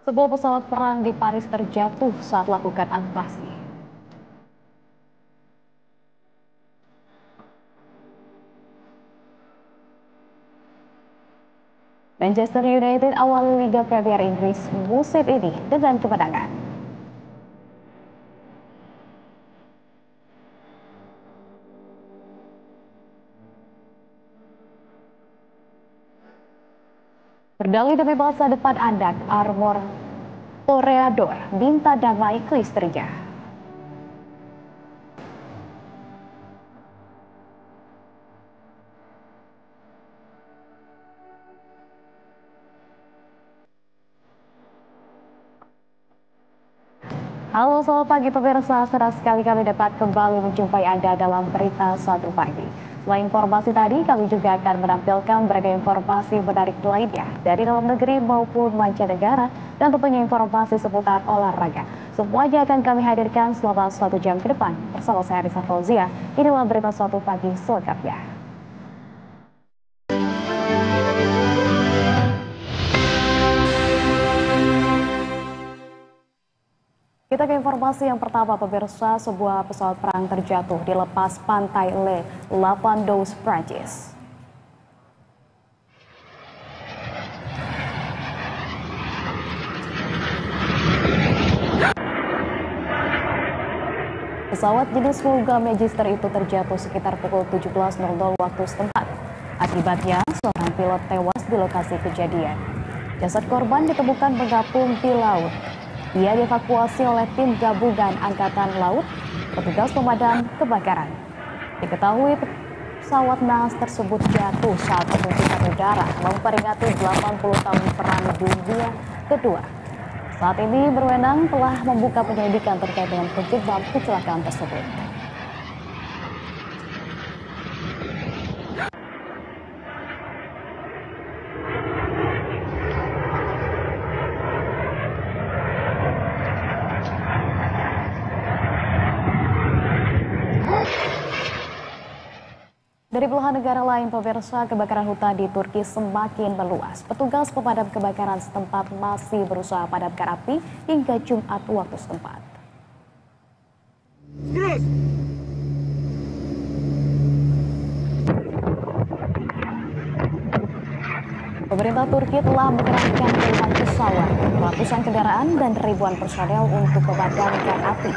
Sebuah pesawat perang di Paris terjatuh saat melakukan invasi. Manchester United awali Liga Premier Inggris musim ini dengan kemenangan. Berdalih demi masa depan anak, Armor Toreador minta damai ke istrinya. Halo, selamat pagi pemirsa. Senang sekali kami dapat kembali menjumpai Anda dalam berita satu pagi. Selain informasi tadi, kami juga akan menampilkan berbagai informasi menarik lainnya dari dalam negeri maupun mancanegara dan tentunya informasi seputar olahraga. Semuanya akan kami hadirkan selama 1 jam ke depan. Bersama saya Risa Fauzia, inilah berita satu pagi selengkapnya. Kita ke informasi yang pertama pemirsa, sebuah pesawat perang terjatuh di lepas pantai Le Lavandos, Prancis. Pesawat jenis Volga Magister itu terjatuh sekitar pukul 17.00 waktu setempat. Akibatnya, seorang pilot tewas di lokasi kejadian. Jasad korban ditemukan mengapung di laut. Ia dievakuasi oleh tim gabungan Angkatan Laut, petugas pemadam kebakaran. Diketahui pesawat nahas tersebut jatuh saat penunjukan udara memperingati 80 tahun Perang Dunia Kedua. Saat ini berwenang telah membuka penyelidikan terkait dengan penyebab kecelakaan tersebut. Dari belahan negara lain, pemirsa, kebakaran hutan di Turki semakin meluas. Petugas pemadam kebakaran setempat masih berusaha padamkan api hingga Jumat waktu setempat. Pemerintah Turki telah mengerahkan puluhan pesawat, ratusan kendaraan, dan ribuan personel untuk memadamkan api.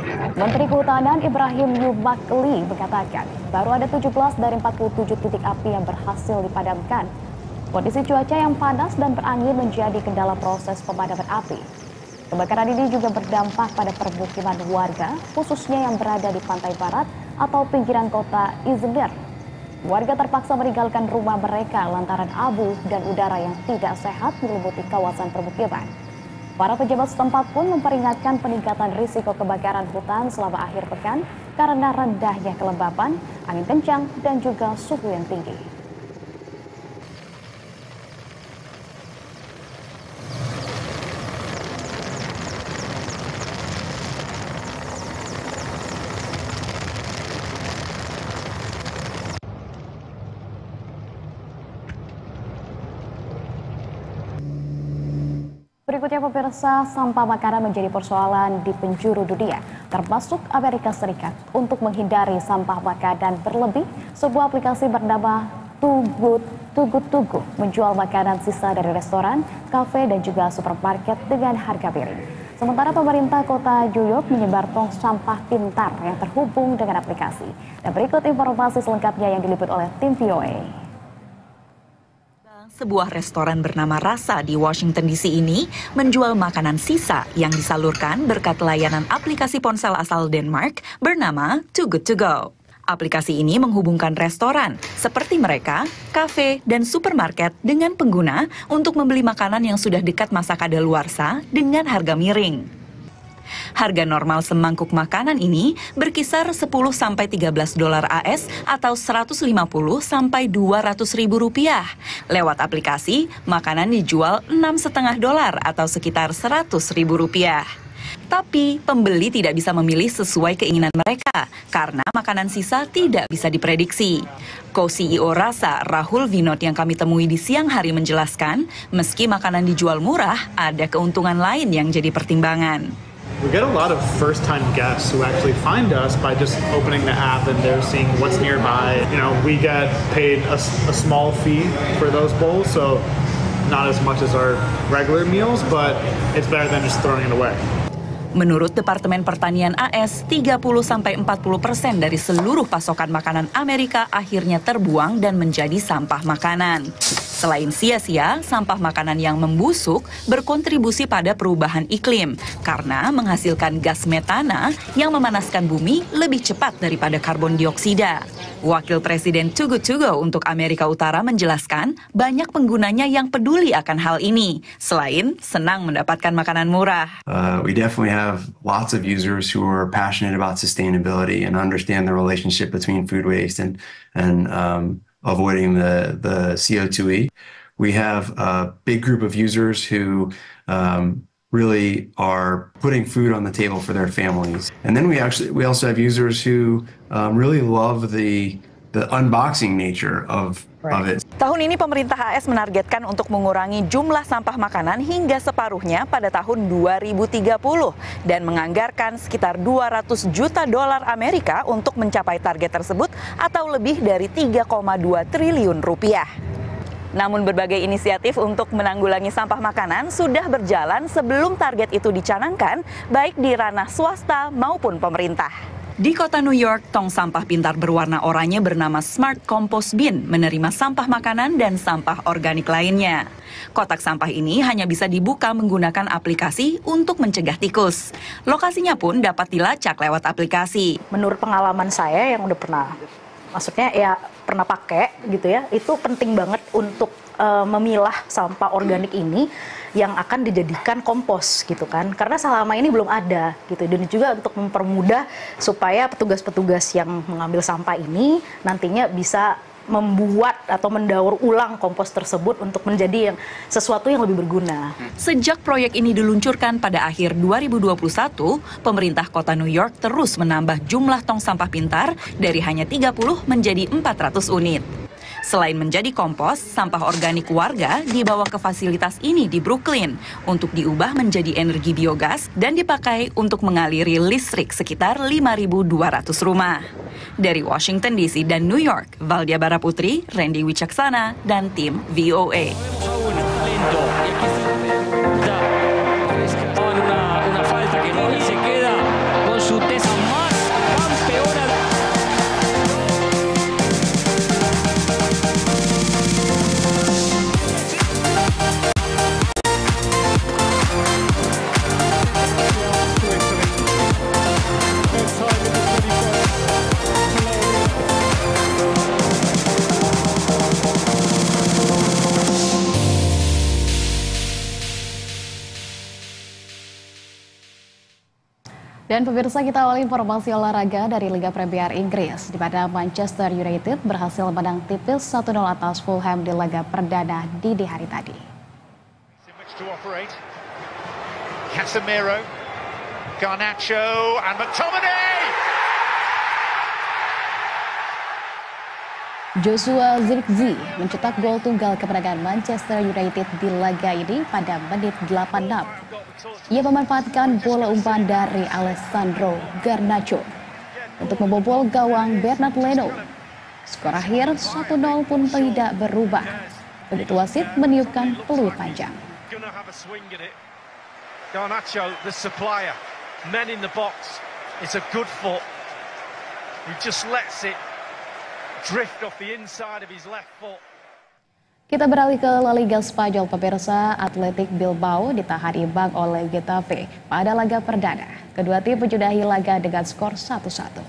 Menteri Kehutanan Ibrahim Yumakli mengatakan baru ada 17 dari 47 titik api yang berhasil dipadamkan. Kondisi cuaca yang panas dan berangin menjadi kendala proses pemadaman api. Kebakaran ini juga berdampak pada permukiman warga, khususnya yang berada di pantai barat atau pinggiran kota Izmir. Warga terpaksa meninggalkan rumah mereka lantaran abu dan udara yang tidak sehat menyelimuti kawasan permukiman. Para pejabat setempat pun memperingatkan peningkatan risiko kebakaran hutan selama akhir pekan karena rendahnya kelembapan, angin kencang, dan juga suhu yang tinggi. Berikutnya pemirsa, sampah makanan menjadi persoalan di penjuru dunia, termasuk Amerika Serikat. Untuk menghindari sampah makanan berlebih, sebuah aplikasi bernama Too Good To Go menjual makanan sisa dari restoran, kafe, dan juga supermarket dengan harga miring. Sementara pemerintah kota New York menyebar tong sampah pintar yang terhubung dengan aplikasi. Dan berikut informasi selengkapnya yang diliput oleh tim VOA. Sebuah restoran bernama Rasa di Washington DC ini menjual makanan sisa yang disalurkan berkat layanan aplikasi ponsel asal Denmark bernama Too Good To Go. Aplikasi ini menghubungkan restoran seperti mereka, kafe, dan supermarket dengan pengguna untuk membeli makanan yang sudah dekat masa kadaluarsa dengan harga miring. Harga normal semangkuk makanan ini berkisar 10-13 dolar AS atau 150-200 ribu rupiah. Lewat aplikasi, makanan dijual 6,5 dolar atau sekitar 100 ribu rupiah. Tapi pembeli tidak bisa memilih sesuai keinginan mereka karena makanan sisa tidak bisa diprediksi. Co-CEO Rasa, Rahul Vinod yang kami temui di siang hari menjelaskan, meski makanan dijual murah, ada keuntungan lain yang jadi pertimbangan. We get a lot of first-time guests who actually find us by just opening the app and they're seeing what's nearby. You know, we get paid a small fee for those bowls, so not as much as our regular meals, but it's better than just throwing it away. Menurut Departemen Pertanian AS, 30-40% dari seluruh pasokan makanan Amerika akhirnya terbuang dan menjadi sampah makanan. Selain sia-sia, sampah makanan yang membusuk berkontribusi pada perubahan iklim karena menghasilkan gas metana yang memanaskan bumi lebih cepat daripada karbon dioksida. Wakil Presiden Too Good To Go untuk Amerika Utara menjelaskan banyak penggunanya yang peduli akan hal ini, selain senang mendapatkan makanan murah. We definitely have lots of users who are passionate about sustainability and understand the relationship between food waste and avoiding the CO2e. We have a big group of users who really are putting food on the table for their families. And then we also have users who really love the unboxing nature of it. Tahun ini pemerintah AS menargetkan untuk mengurangi jumlah sampah makanan hingga separuhnya pada tahun 2030 dan menganggarkan sekitar 200 juta dolar Amerika untuk mencapai target tersebut atau lebih dari 3,2 triliun rupiah. Namun berbagai inisiatif untuk menanggulangi sampah makanan sudah berjalan sebelum target itu dicanangkan, baik di ranah swasta maupun pemerintah. Di kota New York, tong sampah pintar berwarna oranye bernama Smart Compost Bin menerima sampah makanan dan sampah organik lainnya. Kotak sampah ini hanya bisa dibuka menggunakan aplikasi untuk mencegah tikus. Lokasinya pun dapat dilacak lewat aplikasi. Menurut pengalaman saya yang udah pernah pakai gitu ya, itu penting banget untuk memilah sampah organik ini yang akan dijadikan kompos gitu kan, karena selama ini belum ada gitu, dan juga untuk mempermudah supaya petugas-petugas yang mengambil sampah ini nantinya bisa membuat atau mendaur ulang kompos tersebut untuk menjadi sesuatu yang lebih berguna. Sejak proyek ini diluncurkan pada akhir 2021, pemerintah kota New York terus menambah jumlah tong sampah pintar dari hanya 30 menjadi 400 unit. Selain menjadi kompos, sampah organik warga dibawa ke fasilitas ini di Brooklyn untuk diubah menjadi energi biogas dan dipakai untuk mengaliri listrik sekitar 5.200 rumah. Dari Washington DC dan New York, Valdia Baraputri, Randy Wicaksana, dan tim VOA. Dan pemirsa, kita awali informasi olahraga dari Liga Premier Inggris, di mana Manchester United berhasil menang tipis 1-0 atas Fulham di laga perdana di hari tadi. Casemiro, Garnacho, and McTominay. Joshua Zirkzee mencetak gol tunggal kemenangan Manchester United di laga ini pada menit 86. Ia memanfaatkan bola umpan dari Alessandro Garnacho untuk membobol gawang Bernard Leno. Skor akhir 1-0 pun tidak berubah. Begitu wasit meniupkan peluit panjang. Garnacho, the supplier, men in the box. It's a good foot. He just lets it drift off the inside of his left foot. Kita beralih ke La Liga Spanyol, pemirsa. Athletic Bilbao ditahan imbang oleh Getafe pada laga perdana. Kedua tim menjudahi laga dengan skor 1-1.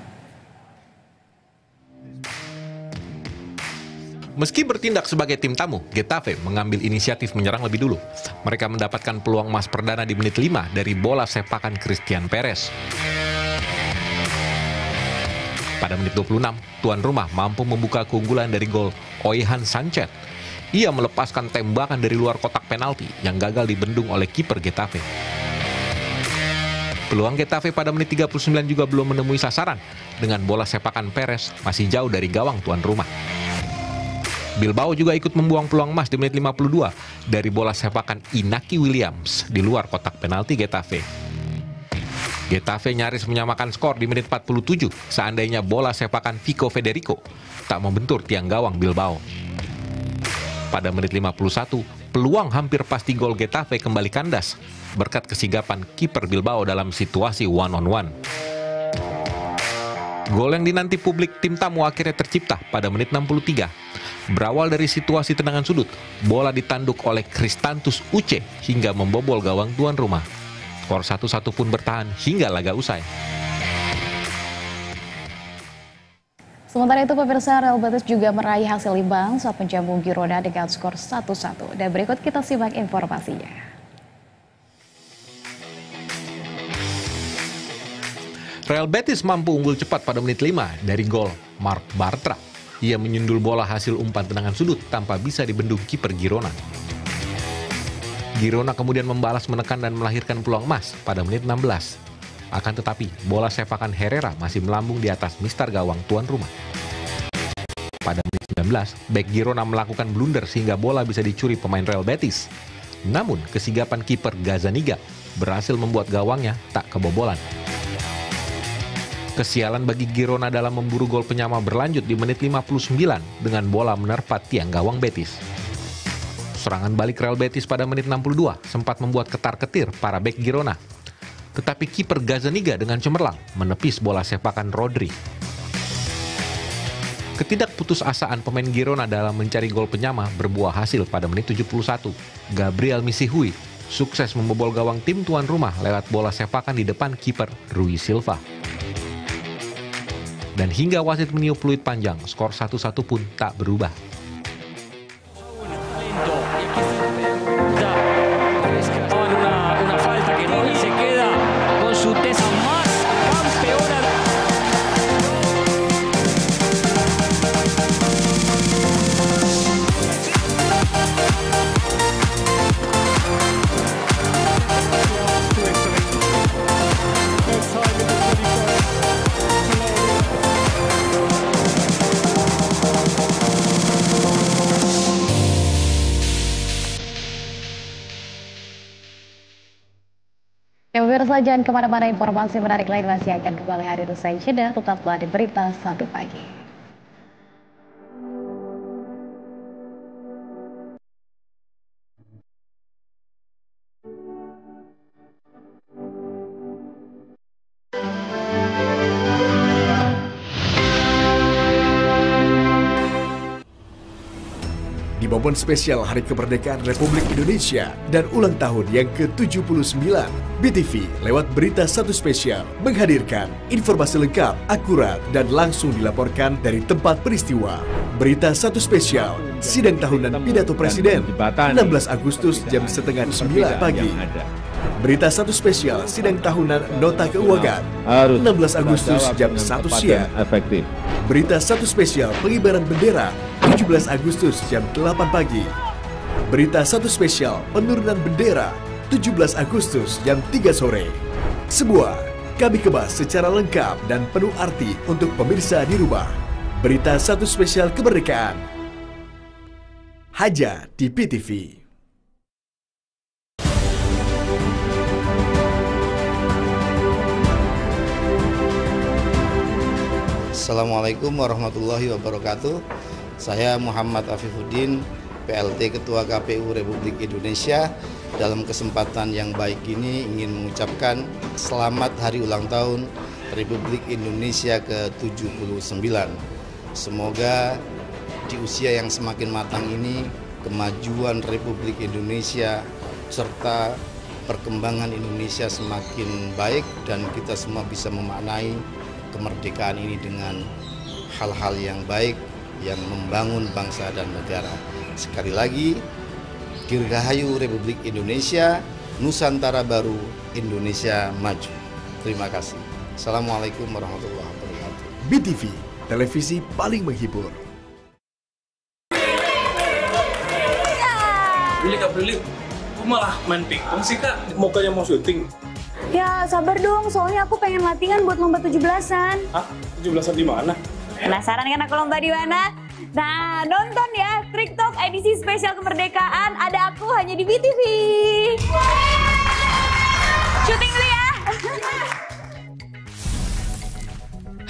Meski bertindak sebagai tim tamu, Getafe mengambil inisiatif menyerang lebih dulu. Mereka mendapatkan peluang emas perdana di menit 5 dari bola sepakan Christian Perez. Pada menit 26, tuan rumah mampu membuka keunggulan dari gol Oihan Sanchez. Ia melepaskan tembakan dari luar kotak penalti yang gagal dibendung oleh kiper Getafe. Peluang Getafe pada menit 39 juga belum menemui sasaran, dengan bola sepakan Perez masih jauh dari gawang tuan rumah. Bilbao juga ikut membuang peluang emas di menit 52 dari bola sepakan Inaki Williams di luar kotak penalti Getafe. Getafe nyaris menyamakan skor di menit 47 seandainya bola sepakan Vico Federico tak membentur tiang gawang Bilbao. Pada menit 51, peluang hampir pasti gol Getafe kembali kandas berkat kesigapan kiper Bilbao dalam situasi one-on-one. Gol yang dinanti publik tim tamu akhirnya tercipta pada menit 63. Berawal dari situasi tendangan sudut, bola ditanduk oleh Kristantus Uce hingga membobol gawang tuan rumah. Skor 1-1 pun bertahan hingga laga usai. Sementara itu, pemirsa, Real Betis juga meraih hasil imbang saat menjamu Girona dengan skor 1-1. Dan berikut kita simak informasinya. Real Betis mampu unggul cepat pada menit 5 dari gol Marc Bartra. Ia menyundul bola hasil umpan tendangan sudut tanpa bisa dibendung kiper Girona. Girona kemudian membalas menekan dan melahirkan peluang emas pada menit 16. Akan tetapi, bola sepakan Herrera masih melambung di atas mistar gawang tuan rumah. Pada menit 19, bek Girona melakukan blunder sehingga bola bisa dicuri pemain Real Betis. Namun, kesigapan kiper Gazzaniga berhasil membuat gawangnya tak kebobolan. Kesialan bagi Girona dalam memburu gol penyama berlanjut di menit 59 dengan bola menerpa tiang gawang Betis. Serangan balik Real Betis pada menit 62 sempat membuat ketar-ketir para bek Girona. Tetapi kiper Gazzaniga dengan cemerlang menepis bola sepakan Rodri. Ketidakputusasaan pemain Girona dalam mencari gol penyama berbuah hasil pada menit 71. Gabriel Misihui sukses membobol gawang tim tuan rumah lewat bola sepakan di depan kiper Rui Silva. Dan hingga wasit meniup peluit panjang, skor 1-1 pun tak berubah. Pemirsa, jangan kemana-mana, informasi menarik lain masih akan kembali hadir usai jeda. Tetaplah di Berita 1 Pagi. Di momen spesial Hari Kemerdekaan Republik Indonesia dan ulang tahun yang ke-79, BTV lewat Berita 1 Spesial menghadirkan informasi lengkap, akurat, dan langsung dilaporkan dari tempat peristiwa. Berita 1 Spesial, sidang tahunan pidato Presiden, 16 Agustus jam setengah 9 pagi. Berita 1 Spesial, sidang tahunan Nota Keuangan, 16 Agustus jam 1 siang. Berita 1 Spesial, pengibaran bendera, 17 Agustus jam 8 pagi. Berita 1 Spesial, penurunan bendera, 17 Agustus jam 3 sore. Semua kami kemas secara lengkap dan penuh arti untuk pemirsa di rumah. Berita 1 Spesial Kemerdekaan, hanya di PTV. Assalamualaikum warahmatullahi wabarakatuh. Saya Muhammad Afifuddin, PLT Ketua KPU Republik Indonesia. Dalam kesempatan yang baik ini ingin mengucapkan selamat hari ulang tahun Republik Indonesia ke-79. Semoga di usia yang semakin matang ini kemajuan Republik Indonesia serta perkembangan Indonesia semakin baik dan kita semua bisa memaknai kemerdekaan ini dengan hal-hal yang baik yang membangun bangsa dan negara. Sekali lagi, Dirgahayu Republik Indonesia, Nusantara Baru, Indonesia Maju. Terima kasih. Assalamualaikum warahmatullahi wabarakatuh. BTV, televisi paling menghibur. Beli Kak, beli. Kok malah main pingpong sih Kak? Mukanya mau syuting. Ya sabar dong, soalnya aku pengen latihan buat lomba 17-an. Hah? 17-an di mana? Penasaran kan aku lomba di mana? Nah, nonton ya Trik Talk edisi spesial kemerdekaan. Ada aku hanya di BTV. Syuting dulu ya.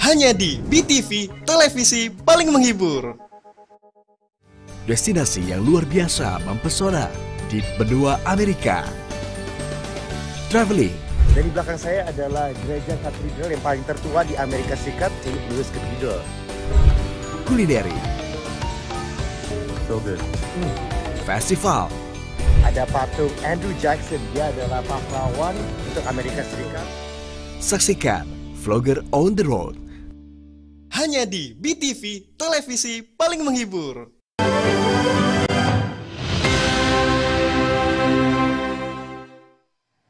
Hanya di BTV, televisi paling menghibur. Destinasi yang luar biasa mempesona di benua Amerika. Traveling. Dan di belakang saya adalah gereja katedral yang paling tertua di Amerika Serikat, St. Louis Cathedral. Kulineri. So good. Festival. Ada patung Andrew Jackson, dia adalah pahlawan untuk Amerika Serikat. Saksikan Vlogger on the Road. Hanya di BTV, televisi paling menghibur.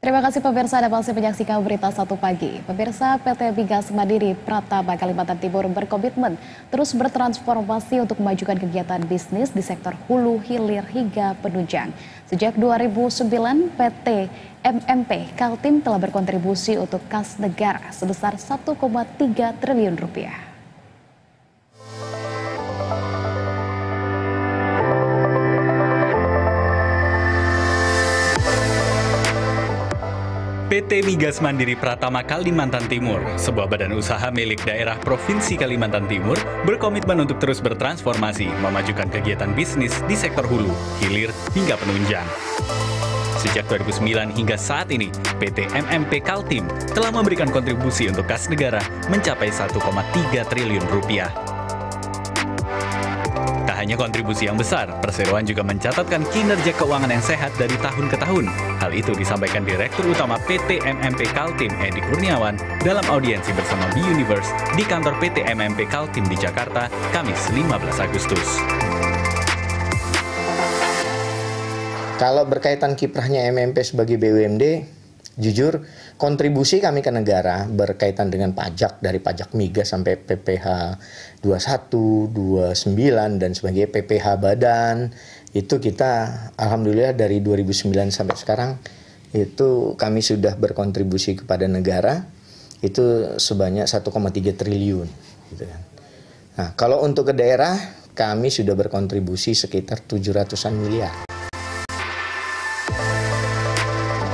Terima kasih pemirsa, Anda masih menyaksikan berita 1 pagi. Pemirsa, PT Migas Mandiri Pratama Kalimantan Timur berkomitmen terus bertransformasi untuk memajukan kegiatan bisnis di sektor hulu, hilir hingga penunjang. Sejak 2009, PT MMP Kaltim telah berkontribusi untuk kas negara sebesar 1,3 triliun rupiah. PT Migas Mandiri Pratama Kalimantan Timur, sebuah badan usaha milik daerah Provinsi Kalimantan Timur, berkomitmen untuk terus bertransformasi, memajukan kegiatan bisnis di sektor hulu, hilir, hingga penunjang. Sejak 2009 hingga saat ini, PT MMP Kaltim telah memberikan kontribusi untuk kas negara mencapai 1,3 triliun rupiah. Tak hanya kontribusi yang besar, perseroan juga mencatatkan kinerja keuangan yang sehat dari tahun ke tahun. Hal itu disampaikan Direktur Utama PT MMP Kaltim, Edi Kurniawan, dalam audiensi bersama B-Universe di kantor PT MMP Kaltim di Jakarta, Kamis 15 Agustus. Kalau berkaitan kiprahnya MMP sebagai BUMD, jujur kontribusi kami ke negara berkaitan dengan pajak dari pajak migas sampai PPh 21, 29 dan sebagainya, PPh badan, itu kita alhamdulillah dari 2009 sampai sekarang itu kami sudah berkontribusi kepada negara itu sebanyak 1,3 triliun gitu kan. Nah, kalau untuk ke daerah kami sudah berkontribusi sekitar 700-an miliar.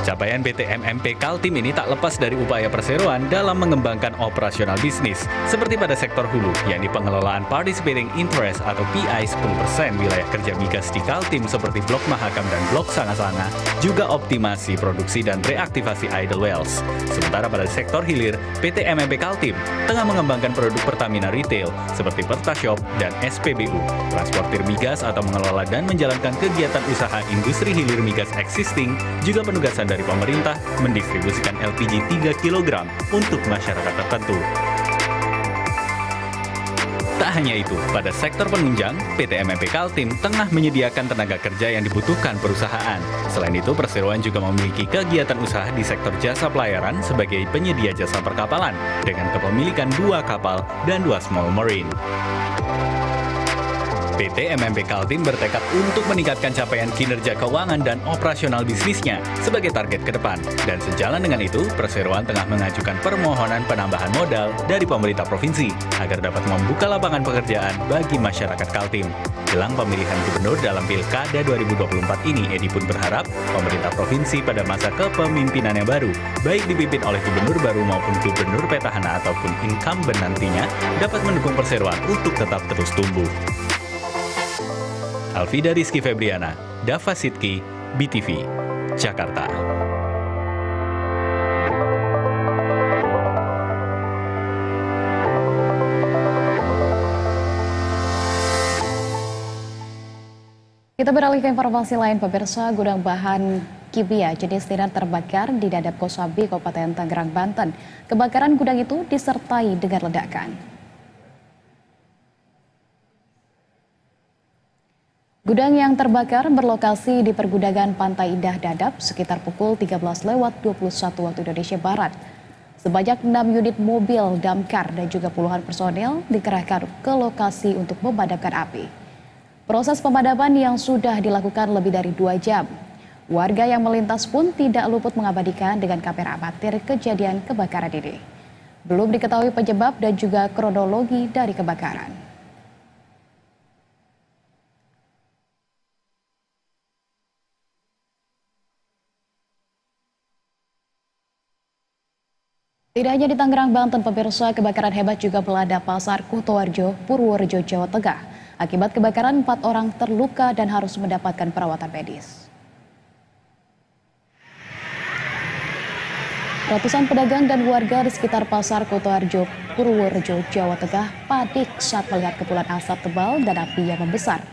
Capaian PT MMP Kaltim ini tak lepas dari upaya perseroan dalam mengembangkan operasional bisnis, seperti pada sektor hulu, yakni pengelolaan Participating Interest atau PI 10% wilayah kerja migas di Kaltim seperti Blok Mahakam dan Blok Sanga-Sanga, juga optimasi produksi dan reaktivasi idle wells. Sementara pada sektor hilir, PT MMP Kaltim tengah mengembangkan produk Pertamina Retail seperti Pertashop dan SPBU, transportir migas atau mengelola dan menjalankan kegiatan usaha industri hilir migas existing, juga penugasan dari pemerintah mendistribusikan LPG 3 kg untuk masyarakat tertentu. Tak hanya itu, pada sektor penunjang, PT MMP Kaltim tengah menyediakan tenaga kerja yang dibutuhkan perusahaan. Selain itu, perseroan juga memiliki kegiatan usaha di sektor jasa pelayaran sebagai penyedia jasa perkapalan dengan kepemilikan 2 kapal dan 2 small marine. PT MMP Kaltim bertekad untuk meningkatkan capaian kinerja keuangan dan operasional bisnisnya sebagai target ke depan. Dan sejalan dengan itu, perseroan tengah mengajukan permohonan penambahan modal dari pemerintah provinsi agar dapat membuka lapangan pekerjaan bagi masyarakat Kaltim. Jelang pemilihan gubernur dalam Pilkada 2024 ini, Edi pun berharap pemerintah provinsi pada masa kepemimpinannya baru, baik dipimpin oleh gubernur baru maupun gubernur petahana ataupun incumbent nantinya, dapat mendukung perseroan untuk tetap terus tumbuh. Alvida Rizky Febriana, Dava Sidki, BTV, Jakarta. Kita beralih ke informasi lain, pemirsa. Gudang bahan kimia jenis tiran terbakar di Dadap Kosambi, Kabupaten Tangerang, Banten. Kebakaran gudang itu disertai dengan ledakan. Gudang yang terbakar berlokasi di pergudangan Pantai Indah Dadap sekitar pukul 13:21 waktu Indonesia Barat. Sebanyak 6 unit mobil damkar dan juga puluhan personel dikerahkan ke lokasi untuk memadamkan api. Proses pemadaman yang sudah dilakukan lebih dari 2 jam. Warga yang melintas pun tidak luput mengabadikan dengan kamera amatir kejadian kebakaran ini. Belum diketahui penyebab dan juga kronologi dari kebakaran. Tidak hanya di Tangerang, Banten, pemirsa, kebakaran hebat juga melanda Pasar Kutoarjo, Purworejo, Jawa Tengah. Akibat kebakaran, 4 orang terluka dan harus mendapatkan perawatan medis. Ratusan pedagang dan warga di sekitar Pasar Kutoarjo, Purworejo, Jawa Tengah panik saat melihat kepulan asap tebal dan api yang membesar.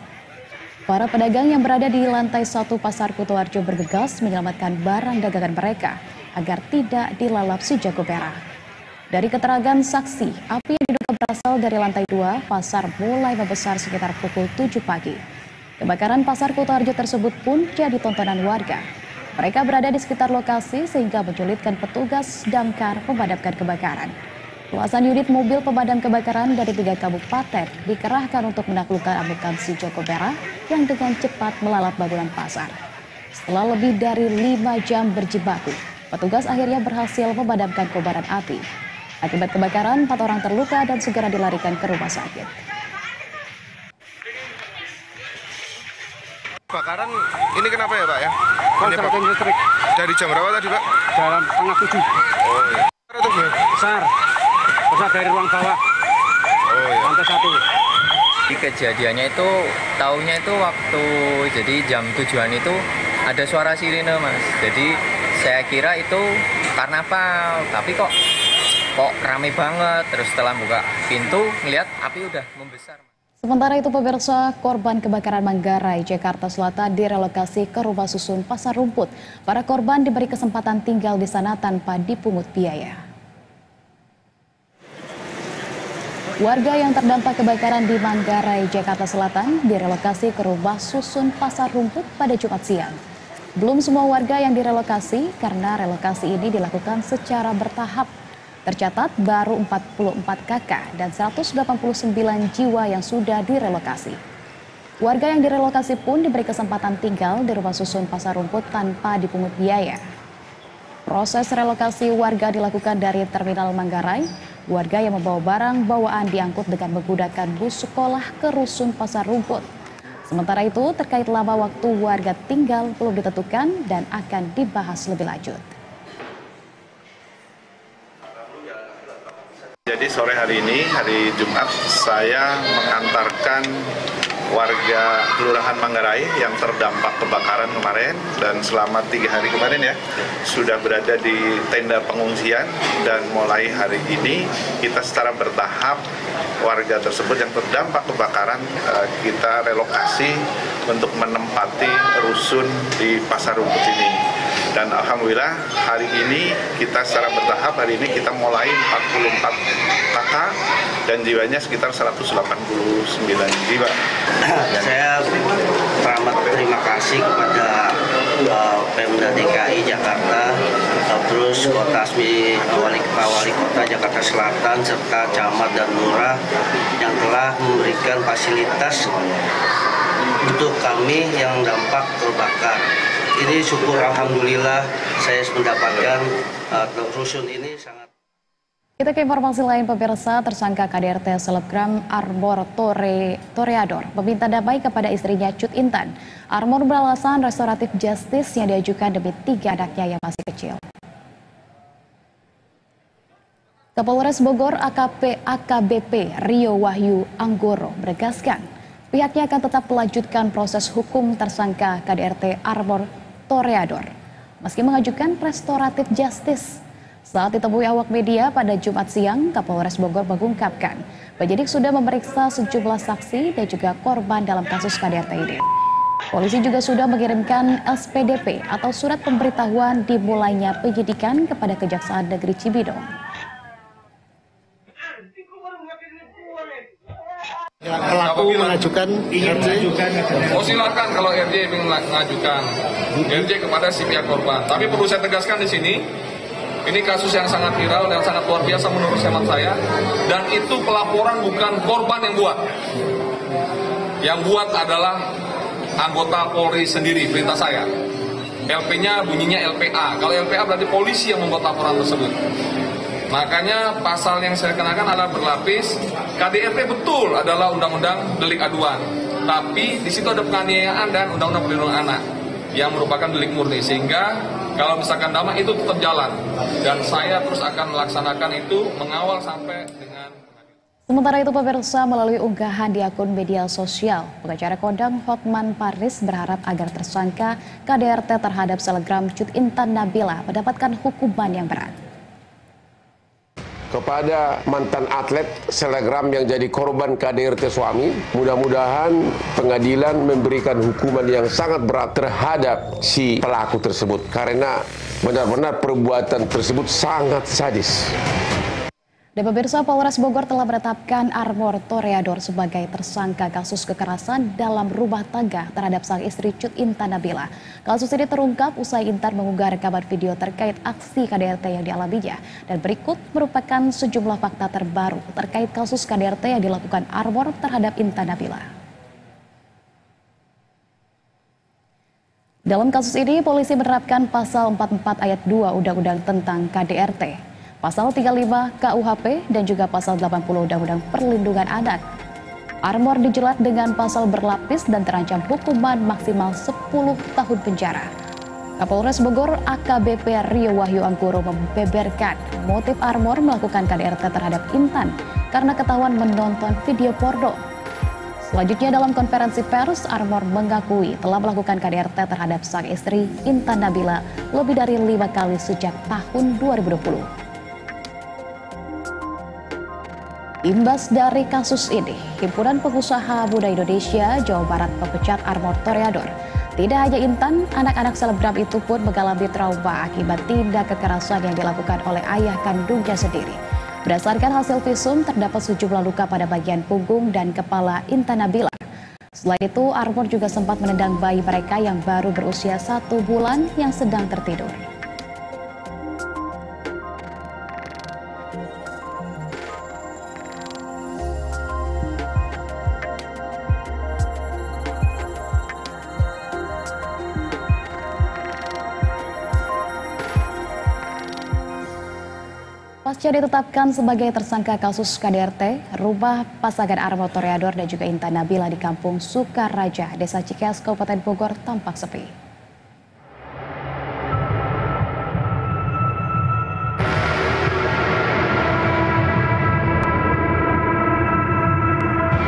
Para pedagang yang berada di lantai 1 Pasar Kutoarjo bergegas menyelamatkan barang dagangan mereka agar tidak dilalap si jago merah. Dari keterangan saksi, api yang diduga berasal dari lantai 2 pasar mulai membesar sekitar pukul 7 pagi. Kebakaran Pasar Kutoarjo tersebut pun jadi tontonan warga. Mereka berada di sekitar lokasi sehingga menyulitkan petugas damkar memadamkan kebakaran. Belasan unit mobil pemadam kebakaran dari 3 kabupaten dikerahkan untuk menaklukkan amukan si jago merah yang dengan cepat melalap bangunan pasar. Setelah lebih dari 5 jam berjibaku, petugas akhirnya berhasil memadamkan kobaran api. Akibat kebakaran, 4 orang terluka dan segera dilarikan ke rumah sakit. Kebakaran ini kenapa ya Pak ya? Korsleting listrik. Dari jam berapa tadi Pak? Jam setengah 7. Oh iya. Besar. Besar dari ruang bawah. Oh iya. Lantai 1. Kejadiannya itu tahunya itu waktu jadi jam 7-an itu ada suara sirine Mas. Jadi saya kira itu karnaval, tapi kok rame banget. Terus setelah buka pintu, ngeliat api udah membesar. Sementara itu pemirsa, korban kebakaran Manggarai, Jakarta Selatan direlokasi ke rumah susun Pasar Rumput. Para korban diberi kesempatan tinggal di sana tanpa dipungut biaya. Warga yang terdampak kebakaran di Manggarai, Jakarta Selatan direlokasi ke rumah susun Pasar Rumput pada Jumat siang. Belum semua warga yang direlokasi karena relokasi ini dilakukan secara bertahap. Tercatat baru 44 kakak dan 189 jiwa yang sudah direlokasi. Warga yang direlokasi pun diberi kesempatan tinggal di rumah susun Pasar Rumput tanpa dipungut biaya. Proses relokasi warga dilakukan dari Terminal Manggarai. Warga yang membawa barang bawaan diangkut dengan menggunakan bus sekolah ke rusun Pasar Rumput. Sementara itu, terkait lama waktu warga tinggal belum ditentukan dan akan dibahas lebih lanjut. Jadi sore hari ini, hari Jumat, saya mengantarkan warga Kelurahan Manggarai yang terdampak kebakaran kemarin dan selama 3 hari kemarin ya sudah berada di tenda pengungsian, dan mulai hari ini kita secara bertahap warga tersebut yang terdampak kebakaran kita relokasi untuk menempati rusun di Pasar Rumput ini. Dan alhamdulillah hari ini kita secara bertahap hari ini kita mulai 44 kakak dan jiwanya sekitar 189 jiwa. Saya teramat terima kasih kepada Pemda DKI Jakarta, terus Kota Asmi, Wali Kota Jakarta Selatan, serta Camat dan Lurah yang telah memberikan fasilitas untuk kami yang dampak terbakar. Ini syukur alhamdulillah saya mendapatkan rusun ini sangat. Kita ke informasi lain pemirsa, tersangka KDRT selebgram Armor Toreador meminta damai kepada istrinya Cut Intan. Armor beralasan restoratif justice yang diajukan demi 3 anaknya yang masih kecil. Kapolres Bogor AKBP Rio Wahyu Anggoro menegaskan pihaknya akan tetap melanjutkan proses hukum tersangka KDRT Armor Toreador meski mengajukan restoratif justice. Saat ditemui awak media pada Jumat siang, Kapolres Bogor mengungkapkan penyidik sudah memeriksa sejumlah saksi dan juga korban dalam kasus KDRT ini. Polisi juga sudah mengirimkan SPDP atau surat pemberitahuan dimulainya penyidikan kepada Kejaksaan Negeri Cibinong. Ya, pelaku mengajukan RJ. Oh silakan kalau RJ ingin mengajukan RJ kepada si pihak korban. Tapi perlu saya tegaskan di sini, ini kasus yang sangat viral dan sangat luar biasa menurut hemat saya. Dan itu pelaporan bukan korban yang buat. Yang buat adalah anggota Polri sendiri, perintah saya. LP-nya bunyinya LPA. Kalau LPA berarti polisi yang membuat laporan tersebut. Makanya pasal yang saya kenakan adalah berlapis. KDRT betul adalah undang-undang delik aduan. Tapi di situ ada penganiayaan dan undang-undang perlindungan anak yang merupakan delik murni. Sehingga kalau misalkan damai itu tetap jalan. Dan saya terus akan melaksanakan itu, mengawal sampai dengan... Sementara itu pemirsa, melalui unggahan di akun media sosial, pengacara kondang Hotman Paris berharap agar tersangka KDRT terhadap selebgram Cut Intan Nabila mendapatkan hukuman yang berat. Kepada mantan atlet selebgram yang jadi korban KDRT suami, mudah-mudahan pengadilan memberikan hukuman yang sangat berat terhadap si pelaku tersebut karena benar-benar perbuatan tersebut sangat sadis. Dan pemirsa, Polres Bogor telah menetapkan Armor Toreador sebagai tersangka kasus kekerasan dalam rumah tangga terhadap sang istri Cut Intan Nabila. Kasus ini terungkap usai Intan mengunggah rekaman video terkait aksi KDRT yang dialaminya. Dan berikut merupakan sejumlah fakta terbaru terkait kasus KDRT yang dilakukan Armor terhadap Intan Nabila. Dalam kasus ini, polisi menerapkan pasal 44 ayat 2 Undang-Undang tentang KDRT. Pasal 35 KUHP dan juga pasal 80 Undang-Undang Perlindungan Anak. Armor dijerat dengan pasal berlapis dan terancam hukuman maksimal 10 tahun penjara. Kapolres Bogor AKBP Rio Wahyu Anggoro membeberkan motif Armor melakukan KDRT terhadap Intan karena ketahuan menonton video porno. Selanjutnya dalam konferensi pers, Armor mengakui telah melakukan KDRT terhadap sang istri Intan Nabila lebih dari 5 kali sejak tahun 2020. Imbas dari kasus ini, Himpunan Pengusaha Muda Indonesia Jawa Barat memecat Armor Toreador. Tidak hanya Intan, anak-anak selebgram itu pun mengalami trauma akibat tindak kekerasan yang dilakukan oleh ayah kandungnya sendiri. Berdasarkan hasil visum, terdapat sejumlah luka pada bagian punggung dan kepala Intan Nabila. Selain itu, Armor juga sempat menendang bayi mereka yang baru berusia 1 bulan yang sedang tertidur. Pasca ditetapkan sebagai tersangka kasus KDRT, rumah pasangan Armor Toreador dan juga Intan Nabila di Kampung Sukaraja, Desa Cikeas, Kabupaten Bogor tampak sepi.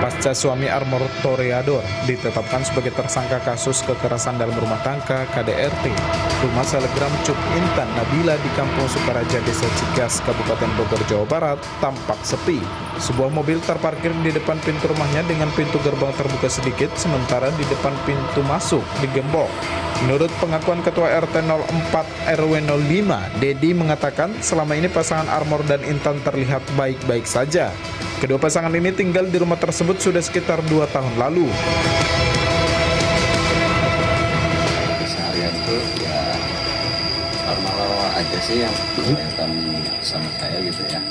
Pasca suami Armor Toreador ditetapkan sebagai tersangka kasus kekerasan dalam rumah tangga KDRT, rumah selebgram Cut Intan Nabila di Kampung Sukaraja, Desa Cikeas, Kabupaten Bogor, Jawa Barat tampak sepi. Sebuah mobil terparkir di depan pintu rumahnya dengan pintu gerbang terbuka sedikit, sementara di depan pintu masuk digembok. Menurut pengakuan Ketua RT 04 RW 05, Dedi mengatakan selama ini pasangan Armor dan Intan terlihat baik-baik saja. Kedua pasangan ini tinggal di rumah tersebut sudah sekitar 2 tahun lalu. Seharian tuh ya normal aja sih yang kelihatan sama saya gitu ya.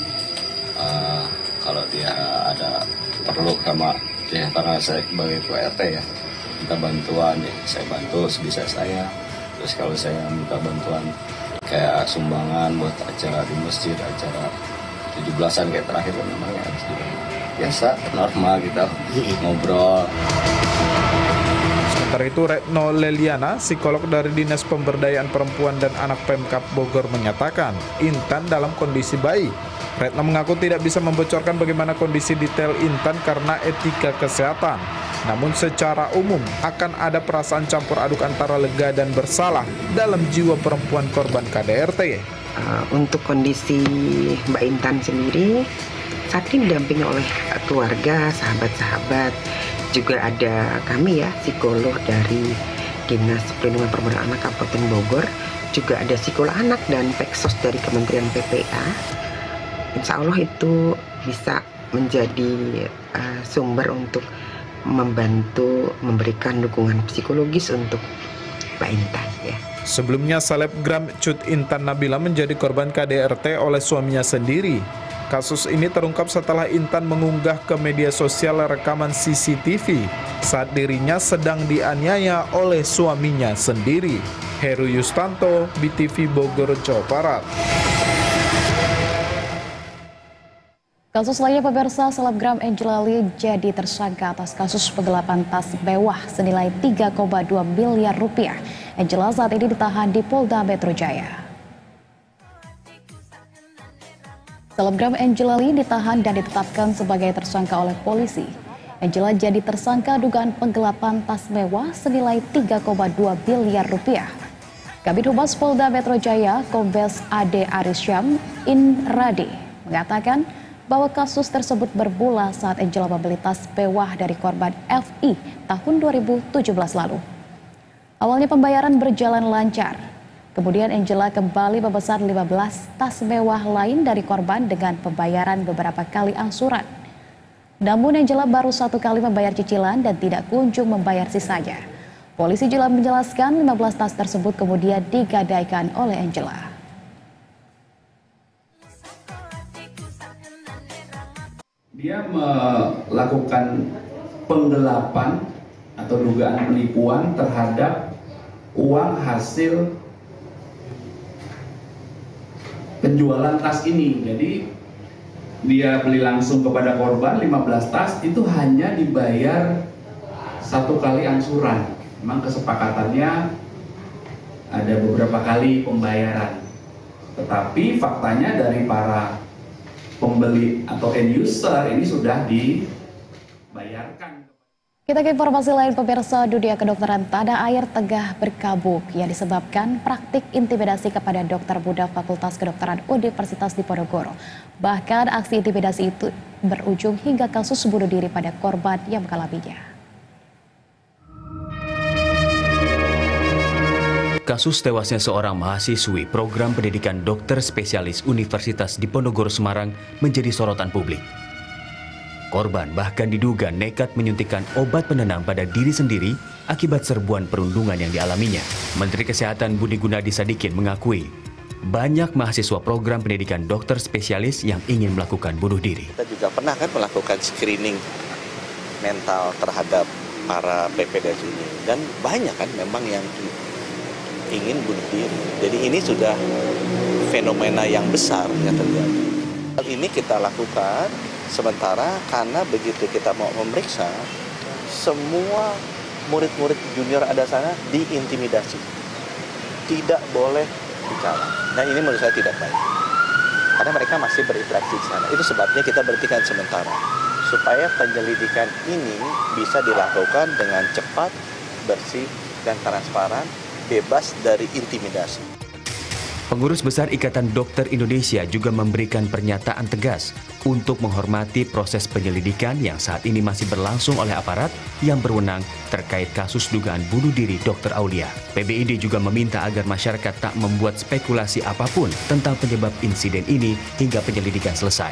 Kalau dia ada perlu sama dia, karena saya sebagai Ketua RT ya, minta bantuan ya saya bantu sebisa saya. Terus kalau saya minta bantuan kayak sumbangan buat acara di masjid, acara 17-an kayak terakhir kan namanya, biasa normal gitu ngobrol. Sementara itu Retno Leliana, psikolog dari Dinas Pemberdayaan Perempuan dan Anak Pemkab Bogor menyatakan Intan dalam kondisi baik. Retno mengaku tidak bisa membocorkan bagaimana kondisi detail Intan karena etika kesehatan. Namun secara umum akan ada perasaan campur aduk antara lega dan bersalah dalam jiwa perempuan korban KDRT. Untuk kondisi Mbak Intan sendiri saat ini didampingi oleh keluarga, sahabat-sahabat, juga ada kami ya, psikolog dari Dinas Perlindungan Perempuan dan Anak Kabupaten Bogor, juga ada psikolog anak dan Peksos dari Kementerian PPA. Insya Allah itu bisa menjadi sumber untuk membantu memberikan dukungan psikologis untuk Mbak Intan ya. Sebelumnya selebgram Cut Intan Nabila menjadi korban KDRT oleh suaminya sendiri. Kasus ini terungkap setelah Intan mengunggah ke media sosial rekaman CCTV saat dirinya sedang dianiaya oleh suaminya sendiri. Heru Yustanto, BTV Bogor, Jawa Barat. Kasus lainnya, pemirsa, selebgram Angela Lee jadi tersangka atas kasus penggelapan tas mewah senilai 3,2 miliar rupiah. Angela saat ini ditahan di Polda Metro Jaya. Selebgram Angela Lee ditahan dan ditetapkan sebagai tersangka oleh polisi. Angela jadi tersangka dugaan penggelapan tas mewah senilai 3,2 miliar rupiah. Kabid Humas Polda Metro Jaya, Kombes Ade Arisyam Inradi, mengatakan bahwa kasus tersebut bermula saat Angela membeli tas mewah dari korban FI tahun 2017 lalu. Awalnya pembayaran berjalan lancar. Kemudian Angela kembali memesan 15 tas mewah lain dari korban dengan pembayaran beberapa kali angsuran. Namun Angela baru 1 kali membayar cicilan dan tidak kunjung membayar sisanya. Polisi juga menjelaskan 15 tas tersebut kemudian digadaikan oleh Angela. Dia melakukan penggelapan atau dugaan penipuan terhadap uang hasil penjualan tas ini. Jadi dia beli langsung kepada korban 15 tas, itu hanya dibayar 1 kali angsuran. Memang kesepakatannya ada beberapa kali pembayaran. Tetapi faktanya dari para pembeli atau end user ini sudah dibayarkan. Kita ke informasi lain, pemirsa. Dunia kedokteran tanah air tengah berkabung yang disebabkan praktik intimidasi kepada dokter muda Fakultas Kedokteran Universitas Diponegoro. Bahkan aksi intimidasi itu berujung hingga kasus bunuh diri pada korban yang mengalaminya. Kasus tewasnya seorang mahasiswi program pendidikan dokter spesialis Universitas Diponegoro Semarang menjadi sorotan publik. Korban bahkan diduga nekat menyuntikkan obat penenang pada diri sendiri akibat serbuan perundungan yang dialaminya. Menteri Kesehatan Budi Gunadi Sadikin mengakui banyak mahasiswa program pendidikan dokter spesialis yang ingin melakukan bunuh diri. Kita juga pernah kan melakukan screening mental terhadap para PPDS ini, dan banyak kan memang yang ingin bunuh diri. Jadi ini sudah fenomena yang besar yang terjadi. Hal ini kita lakukan sementara karena begitu kita mau memeriksa, semua murid-murid junior ada sana diintimidasi. Tidak boleh bicara. Nah ini menurut saya tidak baik. Karena mereka masih berinteraksi di sana. Itu sebabnya kita berhentikan sementara. Supaya penyelidikan ini bisa dilakukan dengan cepat, bersih, dan transparan, bebas dari intimidasi. Pengurus Besar Ikatan Dokter Indonesia juga memberikan pernyataan tegas untuk menghormati proses penyelidikan yang saat ini masih berlangsung oleh aparat yang berwenang terkait kasus dugaan bunuh diri Dr. Aulia. PBID juga meminta agar masyarakat tak membuat spekulasi apapun tentang penyebab insiden ini hingga penyelidikan selesai.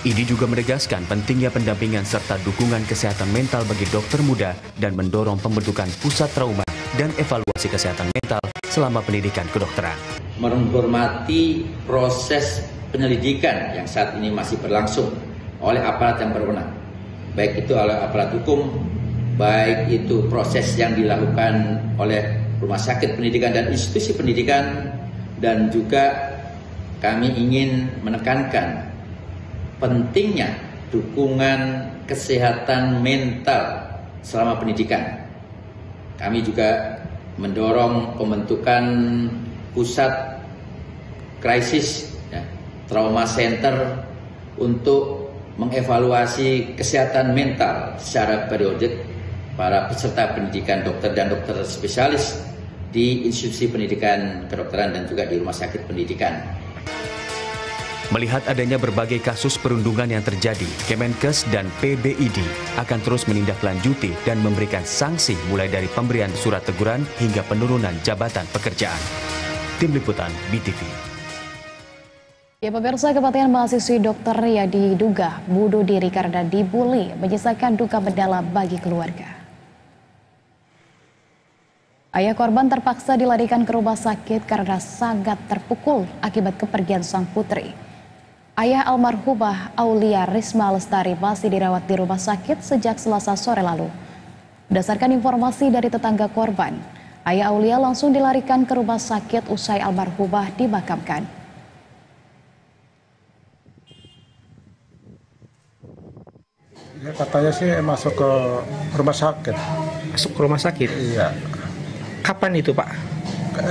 ID juga menegaskan pentingnya pendampingan serta dukungan kesehatan mental bagi dokter muda dan mendorong pembentukan pusat trauma dan evaluasi kesehatan mental selama pendidikan kedokteran. Menghormati proses penyelidikan yang saat ini masih berlangsung oleh aparat yang berwenang, baik itu oleh aparat hukum, baik itu proses yang dilakukan oleh rumah sakit pendidikan dan institusi pendidikan, dan juga kami ingin menekankan pentingnya dukungan kesehatan mental selama pendidikan. Kami juga mendorong pembentukan pusat krisis trauma center untuk mengevaluasi kesehatan mental secara periodik para peserta pendidikan dokter dan dokter spesialis di institusi pendidikan kedokteran dan juga di rumah sakit pendidikan. Melihat adanya berbagai kasus perundungan yang terjadi, Kemenkes dan PBID akan terus menindaklanjuti dan memberikan sanksi mulai dari pemberian surat teguran hingga penurunan jabatan pekerjaan. Tim Liputan BTV. Ya, pemirsa, kematian mahasiswi dokter yang diduga bunuh diri karena dibully menyisakan duka mendalam bagi keluarga. Ayah korban terpaksa dilarikan ke rumah sakit karena sangat terpukul akibat kepergian sang putri. Ayah almarhumah Aulia Risma Lestari masih dirawat di rumah sakit sejak Selasa sore lalu. Berdasarkan informasi dari tetangga korban, Ayah Aulia langsung dilarikan ke rumah sakit usai almarhumah dimakamkan. Ya, katanya sih masuk ke rumah sakit. Masuk ke rumah sakit? Iya. Kapan itu, Pak?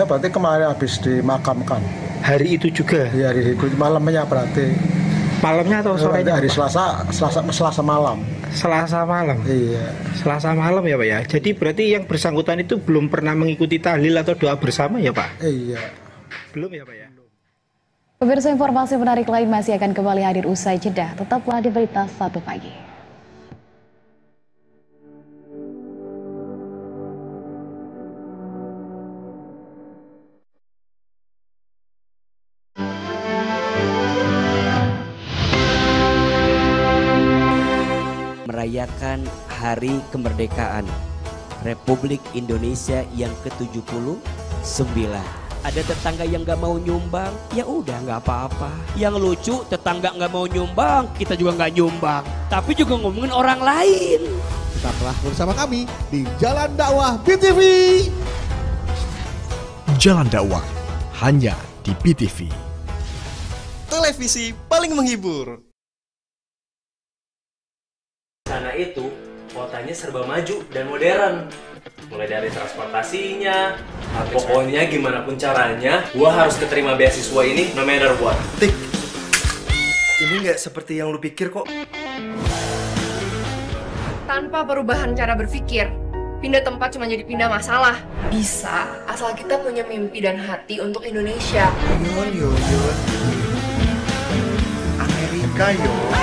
Berarti kemarin habis dimakamkan. Hari itu juga? Iya, hari itu malamnya berarti. Malamnya atau sorenya? Hari Selasa malam. Selasa malam? Iya. Selasa malam ya, Pak ya? Jadi berarti yang bersangkutan itu belum pernah mengikuti tahlil atau doa bersama ya, Pak? Iya. Belum ya, Pak ya? Pemirsa, informasi menarik lain masih akan kembali hadir usai jeda. Tetaplah di Berita 1 Pagi. Merayakan Hari Kemerdekaan Republik Indonesia yang ke-79. Ada tetangga yang nggak mau nyumbang, ya udah nggak apa-apa. Yang lucu, tetangga nggak mau nyumbang, kita juga nggak nyumbang. Tapi juga ngomongin orang lain. Tetaplah bersama kami di Jalan Dakwah BTV. Jalan Dakwah hanya di BTV. Televisi paling menghibur. Sana itu kotanya serba maju dan modern, mulai dari transportasinya, pokoknya gimana pun caranya gua harus keterima beasiswa ini no matter what. Tik, ini nggak seperti yang lu pikir kok. Tanpa perubahan cara berpikir, pindah tempat cuma jadi pindah masalah. Bisa, asal kita punya mimpi dan hati untuk Indonesia. Yon. Amerika yon.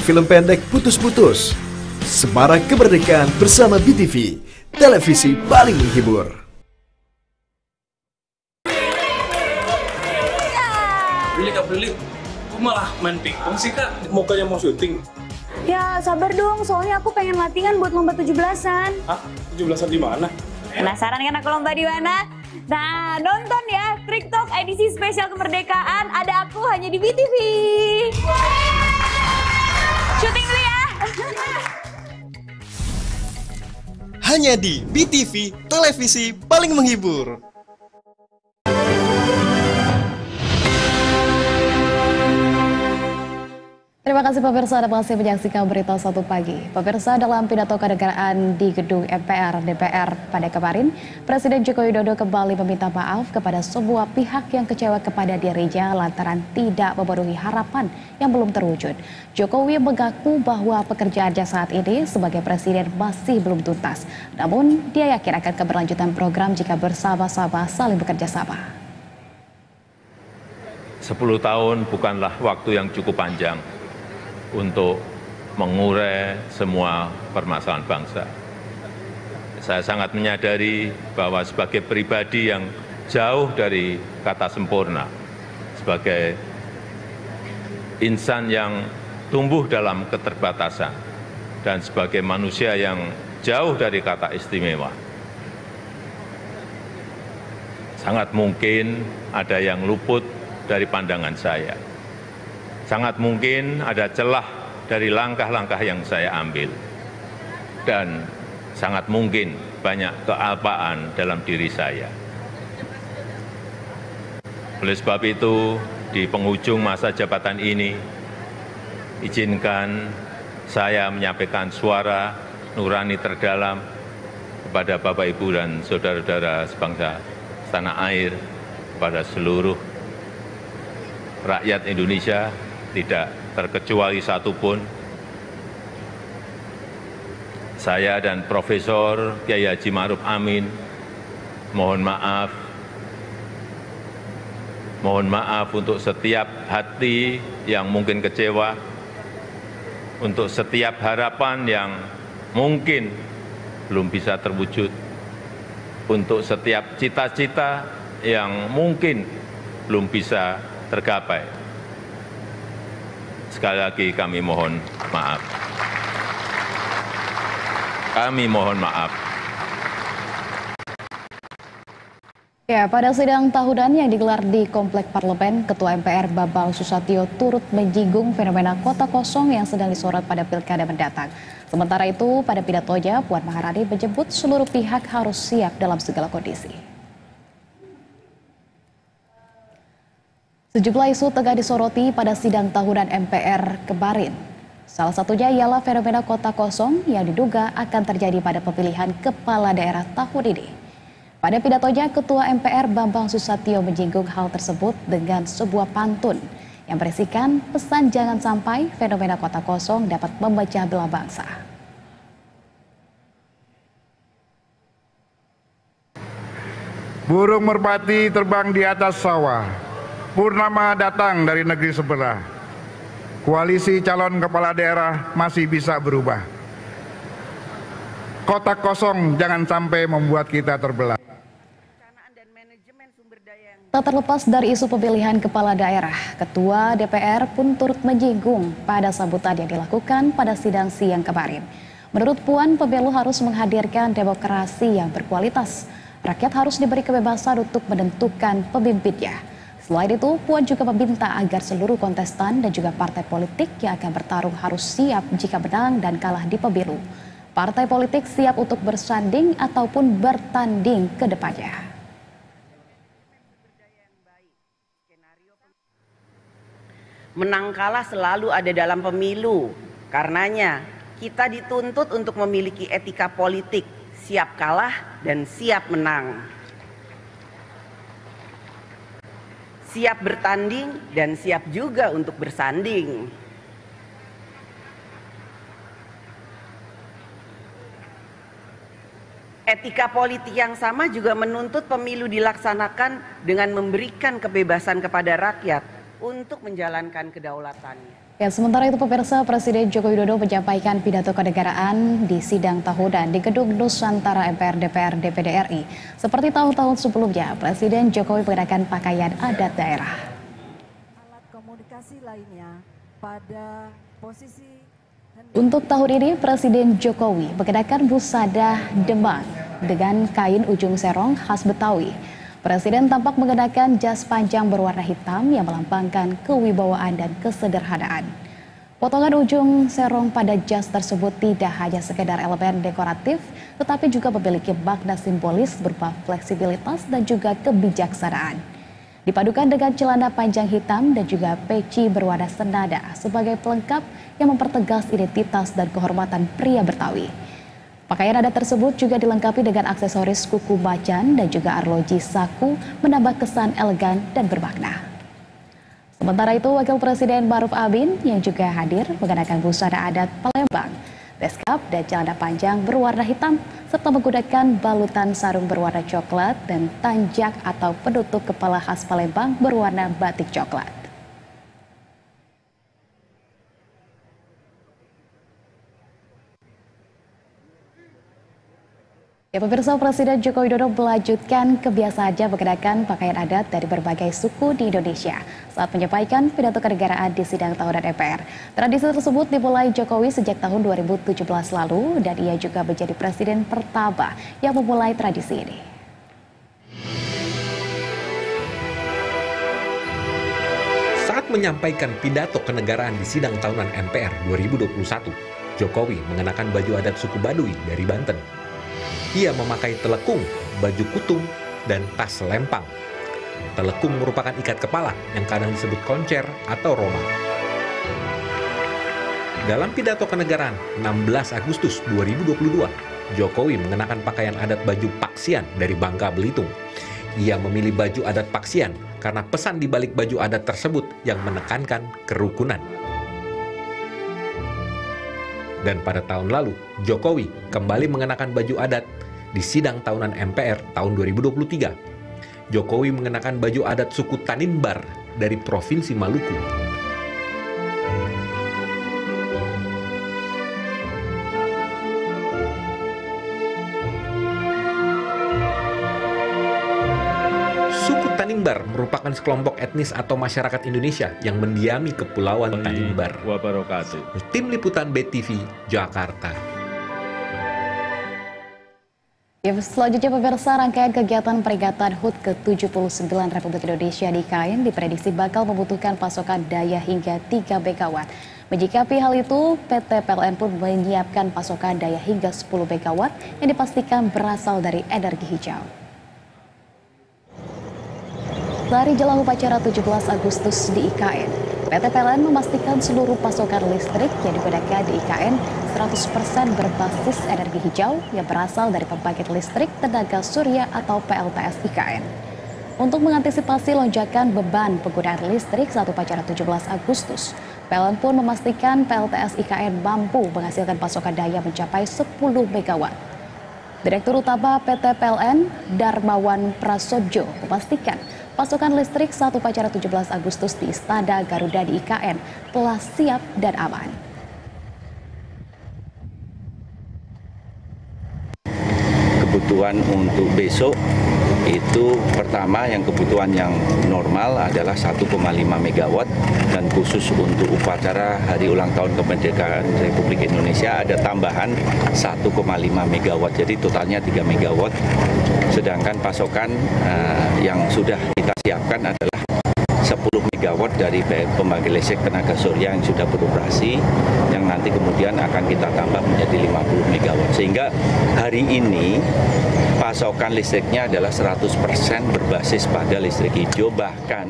Film pendek Putus-Putus, Semarak Kemerdekaan bersama BTV, televisi paling menghibur. Beli Kak Beli, kok malah main pingpong sih Kak? Mukanya mau syuting. Ya sabar dong, soalnya aku pengen latihan buat lomba 17-an. Hah? 17-an di mana? Penasaran kan aku lomba di mana? Nah, nonton ya TikTok edisi spesial kemerdekaan, ada aku hanya di BTV. Syuting dulu ya. Hanya di BTV, televisi paling menghibur. Terima kasih pemirsa Anda masih menyaksikan Berita 1 Pagi. Pemirsa, dalam pidato kenegaraan di gedung MPR DPR pada kemarin, Presiden Joko Widodo kembali meminta maaf kepada semua pihak yang kecewa kepada dirinya lantaran tidak memenuhi harapan yang belum terwujud. Jokowi mengaku bahwa pekerjaannya saat ini sebagai presiden masih belum tuntas. Namun, dia yakin akan keberlanjutan program jika bersama-sama saling bekerja sama. 10 tahun bukanlah waktu yang cukup panjang untuk mengurai semua permasalahan bangsa. Saya sangat menyadari bahwa sebagai pribadi yang jauh dari kata sempurna, sebagai insan yang tumbuh dalam keterbatasan, dan sebagai manusia yang jauh dari kata istimewa, sangat mungkin ada yang luput dari pandangan saya. Sangat mungkin ada celah dari langkah-langkah yang saya ambil. Dan sangat mungkin banyak kealpaan dalam diri saya. Oleh sebab itu, di penghujung masa jabatan ini, izinkan saya menyampaikan suara nurani terdalam kepada Bapak, Ibu, dan saudara-saudara sebangsa setanah air, kepada seluruh rakyat Indonesia, tidak terkecuali satupun. Saya dan Profesor Kiai Haji Ma'ruf Amin mohon maaf untuk setiap hati yang mungkin kecewa, untuk setiap harapan yang mungkin belum bisa terwujud, untuk setiap cita-cita yang mungkin belum bisa tergapai. Sekali lagi kami mohon maaf. Kami mohon maaf. Ya, pada sidang tahunan yang digelar di Komplek Parlemen, Ketua MPR Bambang Susatyo turut menyinggung fenomena kota kosong yang sedang disorot pada pilkada mendatang. Sementara itu, pada pidatonya, Puan Maharani menyebut seluruh pihak harus siap dalam segala kondisi. Sejumlah isu tengah disoroti pada sidang tahunan MPR kemarin. Salah satunya ialah fenomena kota kosong yang diduga akan terjadi pada pemilihan kepala daerah tahun ini. Pada pidatonya, Ketua MPR Bambang Susatyo menyinggung hal tersebut dengan sebuah pantun yang berisikan pesan jangan sampai fenomena kota kosong dapat memecah belah bangsa. Burung merpati terbang di atas sawah, purnama datang dari negeri sebelah. Koalisi calon kepala daerah masih bisa berubah. Kota kosong jangan sampai membuat kita terbelah. Tak terlepas dari isu pemilihan kepala daerah, Ketua DPR pun turut menyinggung pada sambutan yang dilakukan pada sidang siang kemarin. Menurut Puan, pemilu harus menghadirkan demokrasi yang berkualitas. Rakyat harus diberi kebebasan untuk menentukan pemimpinnya. Selain itu, Puan juga meminta agar seluruh kontestan dan juga partai politik yang akan bertarung harus siap jika menang dan kalah di pemilu. Partai politik siap untuk bersanding ataupun bertanding ke depannya. Menang kalah selalu ada dalam pemilu. Karenanya, kita dituntut untuk memiliki etika politik, siap kalah dan siap menang. Siap bertanding dan siap juga untuk bersanding. Etika politik yang sama juga menuntut pemilu dilaksanakan dengan memberikan kebebasan kepada rakyat untuk menjalankan kedaulatannya. Ya, sementara itu pemirsa, Presiden Joko Widodo menyampaikan pidato kenegaraan di sidang tahunan di Gedung Nusantara MPR DPR DPD RI. Seperti tahun-tahun sebelumnya, Presiden Jokowi mengenakan pakaian adat daerah. Alat komunikasi lainnya pada posisi. Untuk tahun ini, Presiden Jokowi mengenakan busana Demang dengan kain ujung serong khas Betawi. Presiden tampak mengenakan jas panjang berwarna hitam yang melambangkan kewibawaan dan kesederhanaan. Potongan ujung serong pada jas tersebut tidak hanya sekedar elemen dekoratif, tetapi juga memiliki makna simbolis berupa fleksibilitas dan juga kebijaksanaan. Dipadukan dengan celana panjang hitam dan juga peci berwarna senada sebagai pelengkap yang mempertegas identitas dan kehormatan pria Betawi. Pakaian adat tersebut juga dilengkapi dengan aksesoris kuku macan dan juga arloji saku menambah kesan elegan dan bermakna. Sementara itu, Wakil Presiden Maruf Amin yang juga hadir mengenakan busana adat Palembang, beskap dan celana panjang berwarna hitam serta menggunakan balutan sarung berwarna coklat dan tanjak atau penutup kepala khas Palembang berwarna batik coklat. Ya, pemirsa, Presiden Joko Widodo melanjutkan kebiasaannya mengenakan pakaian adat dari berbagai suku di Indonesia saat menyampaikan pidato kenegaraan di sidang tahunan MPR. Tradisi tersebut dimulai Jokowi sejak tahun 2017 lalu dan ia juga menjadi presiden pertama yang memulai tradisi ini. Saat menyampaikan pidato kenegaraan di sidang tahunan MPR 2021, Jokowi mengenakan baju adat suku Baduy dari Banten. Ia memakai telekung, baju kutung, dan tas lempang. Telekung merupakan ikat kepala yang kadang disebut koncer atau roma. Dalam pidato kenegaraan 16 Agustus 2022, Jokowi mengenakan pakaian adat baju Paksian dari Bangka Belitung. Ia memilih baju adat Paksian karena pesan di balik baju adat tersebut yang menekankan kerukunan. Dan pada tahun lalu, Jokowi kembali mengenakan baju adat di sidang tahunan MPR tahun 2023. Jokowi mengenakan baju adat suku Tanimbar dari Provinsi Maluku. Suku Tanimbar merupakan sekelompok etnis atau masyarakat Indonesia yang mendiami Kepulauan Tanimbar. Tim Liputan BTV, Jakarta. Ya, selanjutnya pemirsa, rangkaian kegiatan peringatan HUT ke-79 Republik Indonesia di IKN diprediksi bakal membutuhkan pasokan daya hingga 3 MW. Menyikapi hal itu, PT PLN pun menyiapkan pasokan daya hingga 10 MW yang dipastikan berasal dari energi hijau. Dari jelang upacara 17 Agustus di IKN, PT PLN memastikan seluruh pasokan listrik yang digunakan di IKN 100% berbasis energi hijau yang berasal dari pembangkit listrik tenaga surya atau PLTS IKN. Untuk mengantisipasi lonjakan beban penggunaan listrik saat upacara 17 Agustus, PLN pun memastikan PLTS IKN mampu menghasilkan pasokan daya mencapai 10 MW. Direktur Utama PT PLN, Darmawan Prasobjo, memastikan pasokan listrik saat upacara 17 Agustus di Istana Garuda di IKN telah siap dan aman. Kebutuhan untuk besok itu pertama yang kebutuhan yang normal adalah 1,5 MW dan khusus untuk upacara hari ulang tahun kemerdekaan Republik Indonesia ada tambahan 1,5 MW, jadi totalnya 3 MW. Sedangkan pasokan yang sudah kita siapkan adalah 10 MW dari pembangkit listrik tenaga surya yang sudah beroperasi, yang nanti kemudian akan kita tambah menjadi 50 MW. Sehingga hari ini pasokan listriknya adalah 100% berbasis pada listrik hijau, bahkan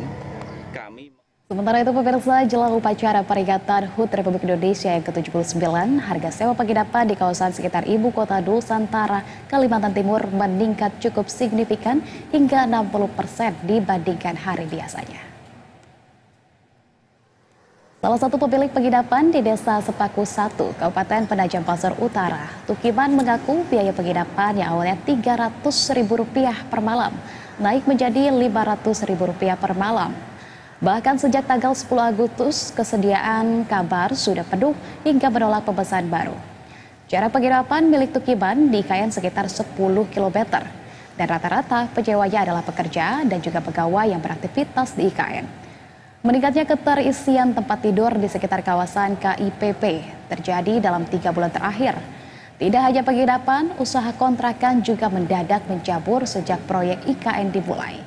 kami... Sementara itu pemirsa, jelang upacara peringatan HUT Republik Indonesia yang ke-79, harga sewa penginapan di kawasan sekitar Ibu Kota Nusantara, Kalimantan Timur meningkat cukup signifikan hingga 60% dibandingkan hari biasanya. Salah satu pemilik penginapan di Desa Sepaku 1, Kabupaten Penajam Pasar Utara, Tukiman, mengaku biaya penginapan yang awalnya Rp300.000 per malam naik menjadi Rp500.000 per malam. Bahkan sejak tanggal 10 Agustus, kesediaan kamar sudah penuh hingga menolak pemesan baru. Jarak penginapan milik Tukiman di IKN sekitar 10 km. Dan rata-rata penyewanya adalah pekerja dan juga pegawai yang beraktivitas di IKN. Meningkatnya keterisian tempat tidur di sekitar kawasan KIPP terjadi dalam 3 bulan terakhir. Tidak hanya penginapan, usaha kontrakan juga mendadak menjamur sejak proyek IKN dimulai.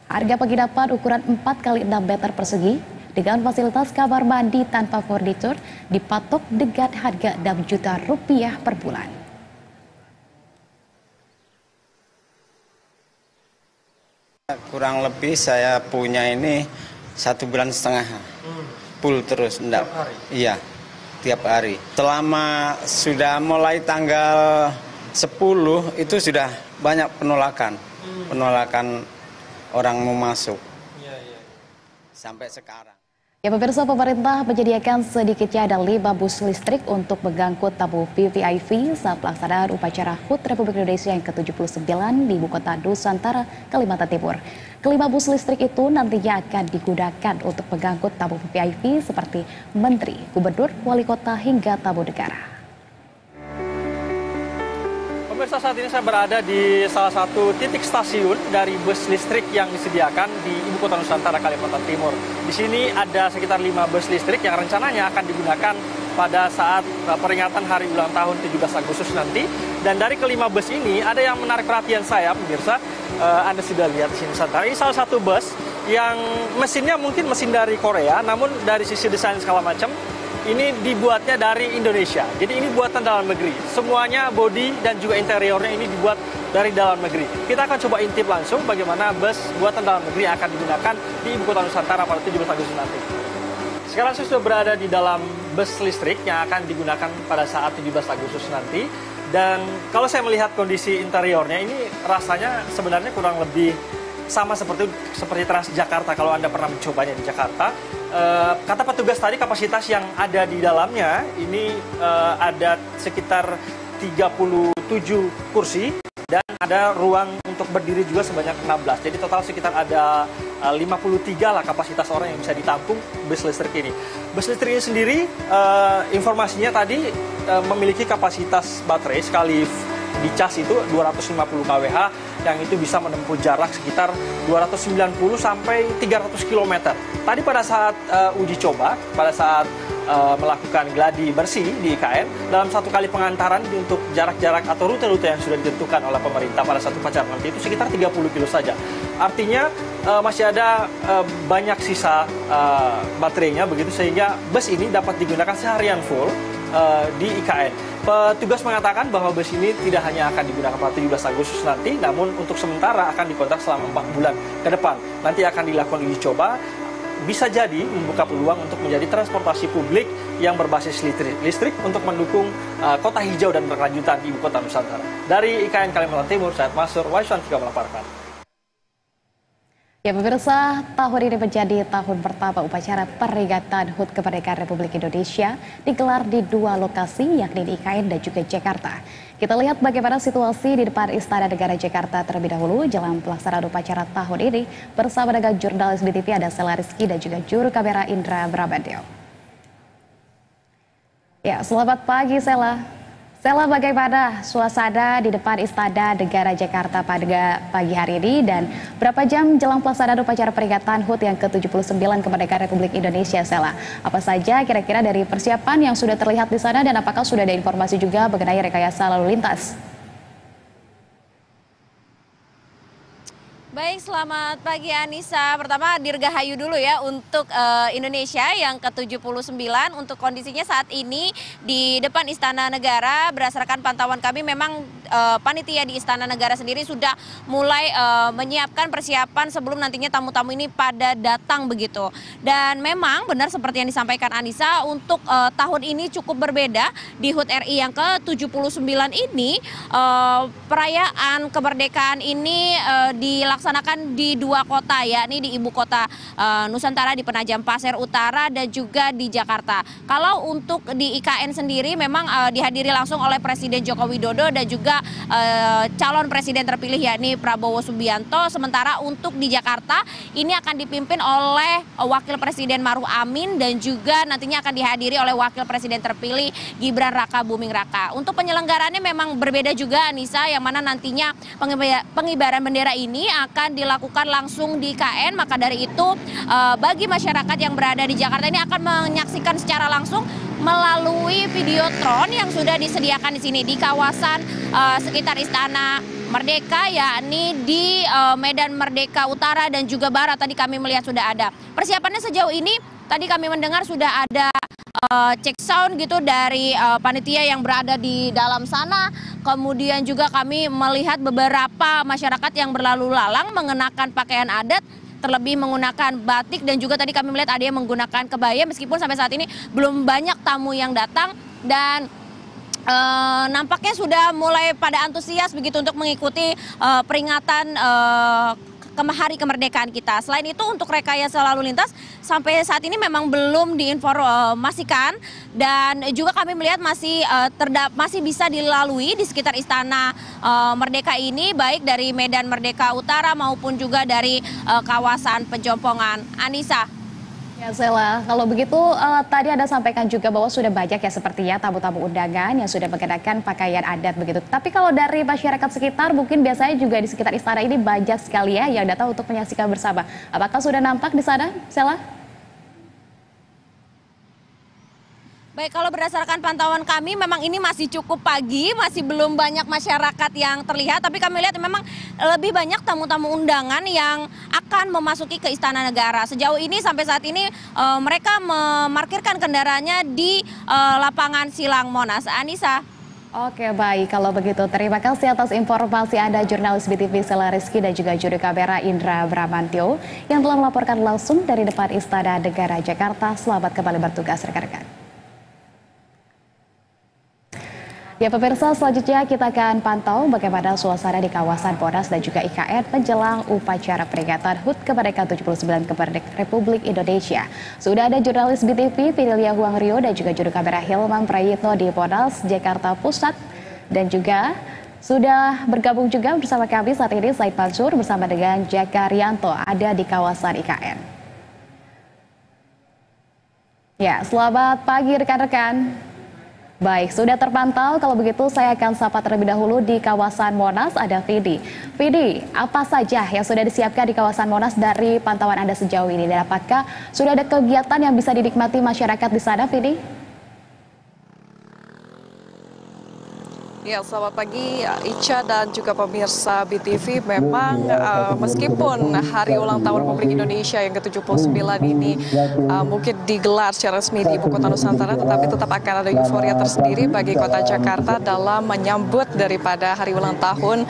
Harga penginapan ukuran 4x6 meter persegi dengan fasilitas kamar mandi tanpa furnitur dipatok dengan harga Rp6 juta per bulan. Kurang lebih saya punya ini 1,5 bulan, full terus, enggak? Iya, tiap hari. Selama sudah mulai tanggal 10 itu sudah banyak penolakan orang mau masuk. Sampai sekarang. Ya pemirsa, pemerintah menyediakan sedikitnya ada 5 bus listrik untuk mengangkut tamu VVIP saat pelaksanaan upacara HUT Republik Indonesia yang ke-79 di Ibu Kota Nusantara, Kalimantan Timur. Kelima bus listrik itu nantinya akan digunakan untuk mengangkut tamu VVIP seperti menteri, gubernur, wali kota hingga tamu negara. Pemirsa, saat ini saya berada di salah satu titik stasiun dari bus listrik yang disediakan di Ibu Kota Nusantara, Kalimantan Timur. Di sini ada sekitar 5 bus listrik yang rencananya akan digunakan pada saat peringatan hari ulang tahun 17 Agustus nanti. Dan dari kelima bus ini ada yang menarik perhatian saya, pemirsa. Anda sudah lihat di sini Nusantara. Ini salah satu bus yang mesinnya mungkin mesin dari Korea, namun dari sisi desain segala macam ini dibuatnya dari Indonesia. Jadi ini buatan dalam negeri. Semuanya bodi dan juga interiornya ini dibuat dari dalam negeri. Kita akan coba intip langsung bagaimana bus buatan dalam negeri akan digunakan di Ibu Kota Nusantara pada 17 Agustus nanti. Sekarang saya sudah berada di dalam bus listrik yang akan digunakan pada saat 17 Agustus nanti. Dan kalau saya melihat kondisi interiornya ini rasanya sebenarnya kurang lebih sama seperti Transjakarta kalau Anda pernah mencobanya di Jakarta. Kata petugas tadi kapasitas yang ada di dalamnya ini ada sekitar 37 kursi dan ada ruang untuk berdiri juga sebanyak 16. Jadi total sekitar ada 53 lah kapasitas orang yang bisa ditampung bus listrik ini. Bus listrik ini sendiri informasinya tadi memiliki kapasitas baterai sekali dicas itu 250 kWh yang itu bisa menempuh jarak sekitar 290 sampai 300 km. Tadi pada saat uji coba, pada saat melakukan gladi bersih di IKN dalam satu kali pengantaran untuk jarak-jarak atau rute-rute yang sudah ditentukan oleh pemerintah pada satu upacara nanti itu sekitar 30 kilo saja. Artinya masih ada banyak sisa baterainya begitu sehingga bus ini dapat digunakan seharian full di IKN. Petugas mengatakan bahwa bus ini tidak hanya akan digunakan pada 17 Agustus nanti, namun untuk sementara akan dikontrak selama 4 bulan ke depan. Nanti akan dilakukan uji coba, bisa jadi membuka peluang untuk menjadi transportasi publik yang berbasis listrik untuk mendukung kota hijau dan berkelanjutan di Ibu Kota Nusantara. Dari IKN Kalimantan Timur, saya Masur, Waiswantika melaporkan. Ya pemirsa, tahun ini menjadi tahun pertama upacara peringatan HUT Kemerdekaan Republik Indonesia digelar di 2 lokasi, yakni di IKN dan juga Jakarta. Kita lihat bagaimana situasi di depan Istana Negara Jakarta terlebih dahulu jelang pelaksanaan upacara tahun ini bersama dengan jurnalis BTV ada Sela Rizky dan juga juru kamera Indra Bramantio. Ya, selamat pagi Sela. Sela, bagaimana suasana di depan Istana Negara Jakarta pada pagi hari ini dan berapa jam jelang pelaksanaan upacara peringatan HUT yang ke-79 Kemerdekaan Republik Indonesia, Sela? Apa saja kira-kira dari persiapan yang sudah terlihat di sana dan apakah sudah ada informasi juga mengenai rekayasa lalu lintas? Baik, selamat pagi Anissa. Pertama dirgahayu dulu ya untuk Indonesia yang ke-79. Untuk kondisinya saat ini di depan Istana Negara, berdasarkan pantauan kami memang panitia di Istana Negara sendiri sudah mulai menyiapkan persiapan sebelum nantinya tamu-tamu ini pada datang begitu. Dan memang benar seperti yang disampaikan Anissa, untuk tahun ini cukup berbeda. Di HUT RI yang ke-79 ini, perayaan kemerdekaan ini dilaksanakan di 2 kota, yakni di Ibu Kota Nusantara di Penajam Pasir Utara dan juga di Jakarta. Kalau untuk di IKN sendiri memang dihadiri langsung oleh Presiden Joko Widodo dan juga calon presiden terpilih yakni Prabowo Subianto. Sementara untuk di Jakarta ini akan dipimpin oleh Wakil Presiden Maruf Amin dan juga nantinya akan dihadiri oleh Wakil Presiden terpilih Gibran Raka Buming Raka. Untuk penyelenggarannya memang berbeda juga Anissa, yang mana nantinya pengibaran bendera ini akan dilakukan langsung di IKN. Maka dari itu bagi masyarakat yang berada di Jakarta ini akan menyaksikan secara langsung melalui videotron yang sudah disediakan di sini di kawasan sekitar Istana Merdeka, yakni di Medan Merdeka Utara dan juga Barat. Tadi kami melihat sudah ada persiapannya sejauh ini. Tadi kami mendengar sudah ada cek sound gitu dari panitia yang berada di dalam sana. Kemudian juga kami melihat beberapa masyarakat yang berlalu lalang mengenakan pakaian adat, terlebih menggunakan batik dan juga tadi kami melihat ada yang menggunakan kebaya, meskipun sampai saat ini belum banyak tamu yang datang dan nampaknya sudah mulai pada antusias begitu untuk mengikuti peringatan Hari Kemerdekaan kita. Selain itu untuk rekayasa lalu lintas sampai saat ini memang belum diinformasikan dan juga kami melihat masih bisa dilalui di sekitar Istana Merdeka ini, baik dari Medan Merdeka Utara maupun juga dari kawasan Pejompongan. Anissa. Ya Sela, kalau begitu tadi Anda sampaikan juga bahwa sudah banyak ya sepertinya tamu-tamu undangan yang sudah mengenakan pakaian adat begitu. Tapi kalau dari masyarakat sekitar mungkin biasanya juga di sekitar istana ini banyak sekali ya yang datang untuk menyaksikan bersama. Apakah sudah nampak di sana, Sela? Baik, kalau berdasarkan pantauan kami memang ini masih cukup pagi, masih belum banyak masyarakat yang terlihat. Tapi kami lihat memang lebih banyak tamu-tamu undangan yang akan memasuki ke Istana Negara. Sejauh ini sampai saat ini mereka memarkirkan kendaraannya di lapangan Silang Monas. Anissa. Oke baik, kalau begitu terima kasih atas informasi Anda jurnalis BTV Sela Rizky dan juga juru kamera Indra Bramantio yang telah melaporkan langsung dari depan Istana Negara Jakarta. Selamat kembali bertugas rekan-rekan. Ya pemirsa, selanjutnya kita akan pantau bagaimana suasana di kawasan Monas dan juga IKN menjelang upacara peringatan HUT Kemerdekaan 79 Republik Indonesia. Sudah ada jurnalis BTV Fidelia Huangrio dan juga juru kamera Hilman Prayitno di Monas, Jakarta Pusat. Dan juga sudah bergabung juga bersama kami saat ini Said Mansur bersama dengan Jaka Rianto ada di kawasan IKN. Ya, selamat pagi rekan-rekan. Baik, sudah terpantau. Kalau begitu saya akan sapa terlebih dahulu di kawasan Monas, ada Vidi. Vidi, apa saja yang sudah disiapkan di kawasan Monas dari pantauan Anda sejauh ini? Dan apakah sudah ada kegiatan yang bisa dinikmati masyarakat di sana, Vidi? Ya, selamat pagi Ica dan juga pemirsa BTV. Memang meskipun Hari Ulang Tahun Republik Indonesia yang ke-79 ini mungkin digelar secara resmi di Ibu Kota Nusantara, tetapi tetap akan ada euforia tersendiri bagi Kota Jakarta dalam menyambut daripada Hari Ulang Tahun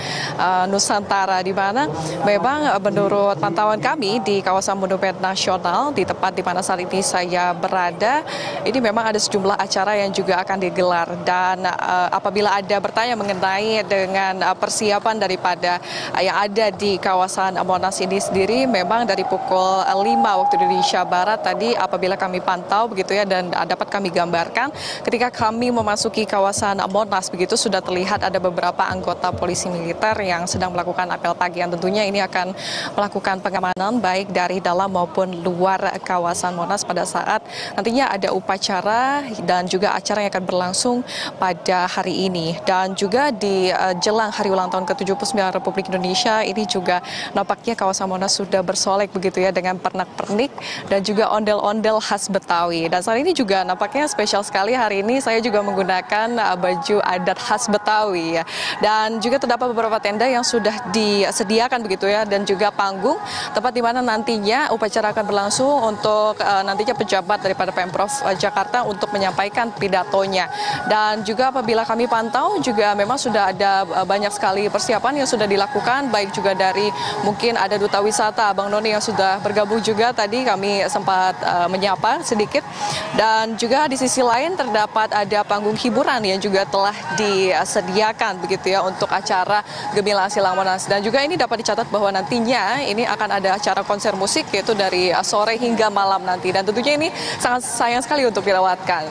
Nusantara, di mana memang menurut pantauan kami di kawasan Monumen Nasional, di tempat di mana saat ini saya berada, ini memang ada sejumlah acara yang juga akan digelar. Dan apabila ada bertanya mengenai dengan persiapan daripada yang ada di kawasan Monas ini sendiri, memang dari pukul 5 waktu Indonesia Barat tadi apabila kami pantau begitu ya, dan dapat kami gambarkan ketika kami memasuki kawasan Monas begitu, sudah terlihat ada beberapa anggota polisi militer yang sedang melakukan apel pagi, yang tentunya ini akan melakukan pengamanan baik dari dalam maupun luar kawasan Monas pada saat nantinya ada upacara dan juga acara yang akan berlangsung pada hari ini. Dan juga di jelang Hari Ulang Tahun ke-79 Republik Indonesia ini juga nampaknya kawasan Monas sudah bersolek begitu ya, dengan pernak-pernik dan juga ondel-ondel khas Betawi. Dan saat ini juga nampaknya spesial sekali, hari ini saya juga menggunakan baju adat khas Betawi ya. Dan juga terdapat beberapa tenda yang sudah disediakan begitu ya, dan juga panggung tempat di mana nantinya upacara akan berlangsung untuk nantinya pejabat daripada Pemprov Jakarta untuk menyampaikan pidatonya. Dan juga apabila kami pantau juga memang sudah ada banyak sekali persiapan yang sudah dilakukan, baik juga dari mungkin ada Duta Wisata Bang Noni yang sudah bergabung juga, tadi kami sempat menyapa sedikit. Dan juga di sisi lain terdapat ada panggung hiburan yang juga telah disediakan begitu ya untuk acara Gemilang Silang Monas. Dan juga ini dapat dicatat bahwa nantinya ini akan ada acara konser musik yaitu dari sore hingga malam nanti, dan tentunya ini sangat sayang sekali untuk dilewatkan.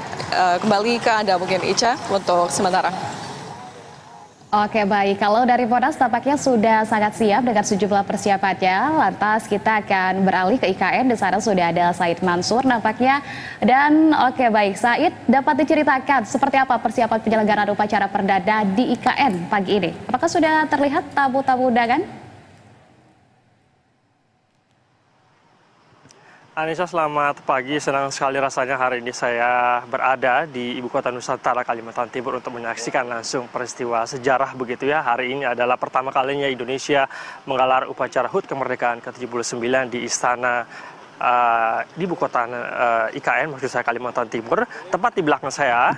Kembali ke Anda mungkin Ica untuk sementara. Oke, baik. Kalau dari Monas tampaknya sudah sangat siap dengan sejumlah persiapannya. Lantas kita akan beralih ke IKN. Di sana sudah ada Said Mansur nampaknya. Dan oke, baik. Said, dapat diceritakan seperti apa persiapan penyelenggaraan upacara perdana di IKN pagi ini? Apakah sudah terlihat tamu-tamu undangan? Anissa, selamat pagi. Senang sekali rasanya hari ini saya berada di Ibu Kota Nusantara, Kalimantan Timur untuk menyaksikan langsung peristiwa sejarah begitu ya. Hari ini adalah pertama kalinya Indonesia menggelar upacara HUT kemerdekaan ke-79 di Istana di Ibu Kota IKN, maksud saya Kalimantan Timur. Tepat di belakang saya,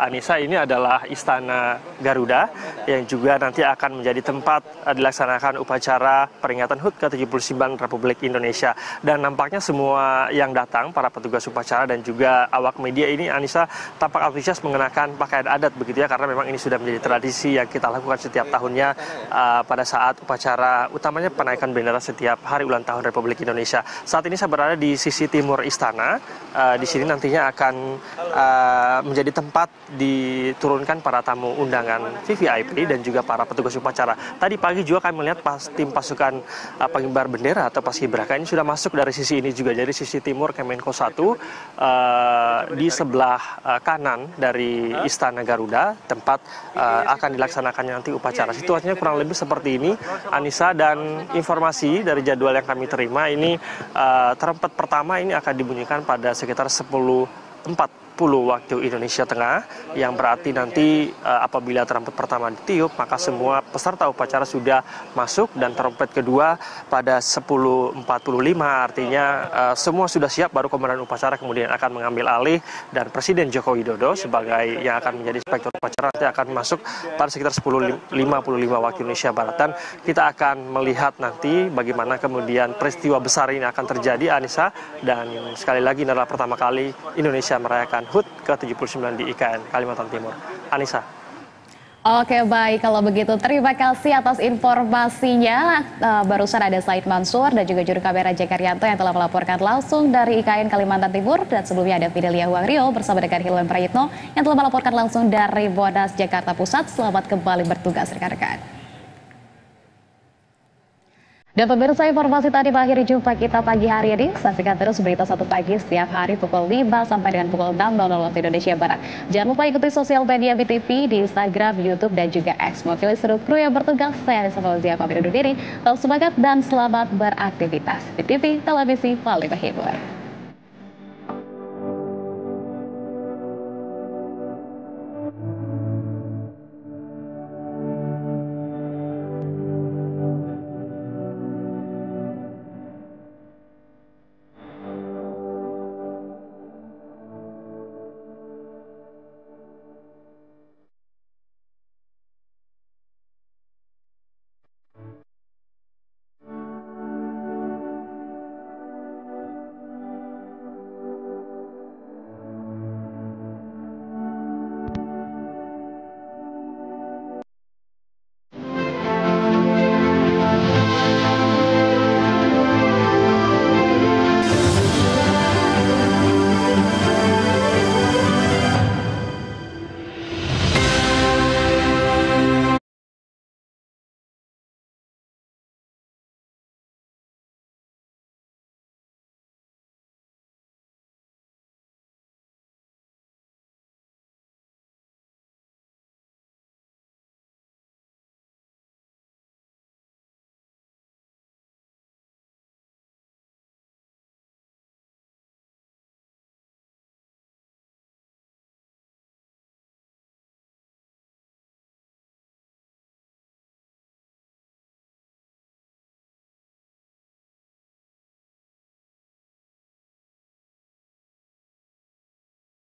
Anissa, ini adalah Istana Garuda yang juga nanti akan menjadi tempat dilaksanakan upacara peringatan HUT ke-79 Republik Indonesia. Dan nampaknya semua yang datang, para petugas upacara dan juga awak media ini, Anissa, tampak antusias mengenakan pakaian adat begitu ya, karena memang ini sudah menjadi tradisi yang kita lakukan setiap tahunnya pada saat upacara utamanya penaikan bendera setiap Hari Ulang Tahun Republik Indonesia. Saat ini saya berada di sisi timur istana. Di sini nantinya akan menjadi tempat diturunkan para tamu undangan VVIP dan juga para petugas upacara. Tadi pagi juga kami melihat tim pasukan pengibar bendera atau Paskibraka ini sudah masuk dari sisi ini juga, dari sisi timur Kemenko 1 di sebelah kanan dari Istana Garuda, tempat akan dilaksanakannya nanti upacara. Situasinya kurang lebih seperti ini, Anissa, dan informasi dari jadwal yang kami terima ini trompet pertama ini akan dibunyikan pada sekitar 10.40 waktu Indonesia Tengah, yang berarti nanti apabila trompet pertama ditiup maka semua peserta upacara sudah masuk, dan trompet kedua pada 10.45 artinya semua sudah siap, baru komandan upacara kemudian akan mengambil alih, dan Presiden Joko Widodo sebagai yang akan menjadi inspektur upacara nanti akan masuk pada sekitar 10.55 waktu Indonesia Barat. Dan kita akan melihat nanti bagaimana kemudian peristiwa besar ini akan terjadi, Anissa, dan sekali lagi ini adalah pertama kali Indonesia merayakan HUT ke-79 di IKN Kalimantan Timur. Anissa. Oke, baik, kalau begitu terima kasih atas informasinya. Barusan ada Said Mansur dan juga juru kamera Jack Arianto yang telah melaporkan langsung dari IKN Kalimantan Timur, dan sebelumnya ada Fidelia Huangrio bersama dengan Hilman Prayitno yang telah melaporkan langsung dari Monas, Jakarta Pusat. Selamat kembali bertugas rekan-rekan. Dan pemirsa, informasi tadi mengakhiri jumpa kita pagi hari ini. Saksikan terus Berita 1 Pagi setiap hari pukul 5 sampai dengan pukul 6.00 waktu Indonesia Barat. Jangan lupa ikuti sosial media BTV di Instagram, YouTube, dan juga X. Mewakili seluruh kru yang bertugas, saya Anissa Fauzia pamit undur diri. Tetap semangat dan selamat beraktivitas. BTV, televisi paling menghibur.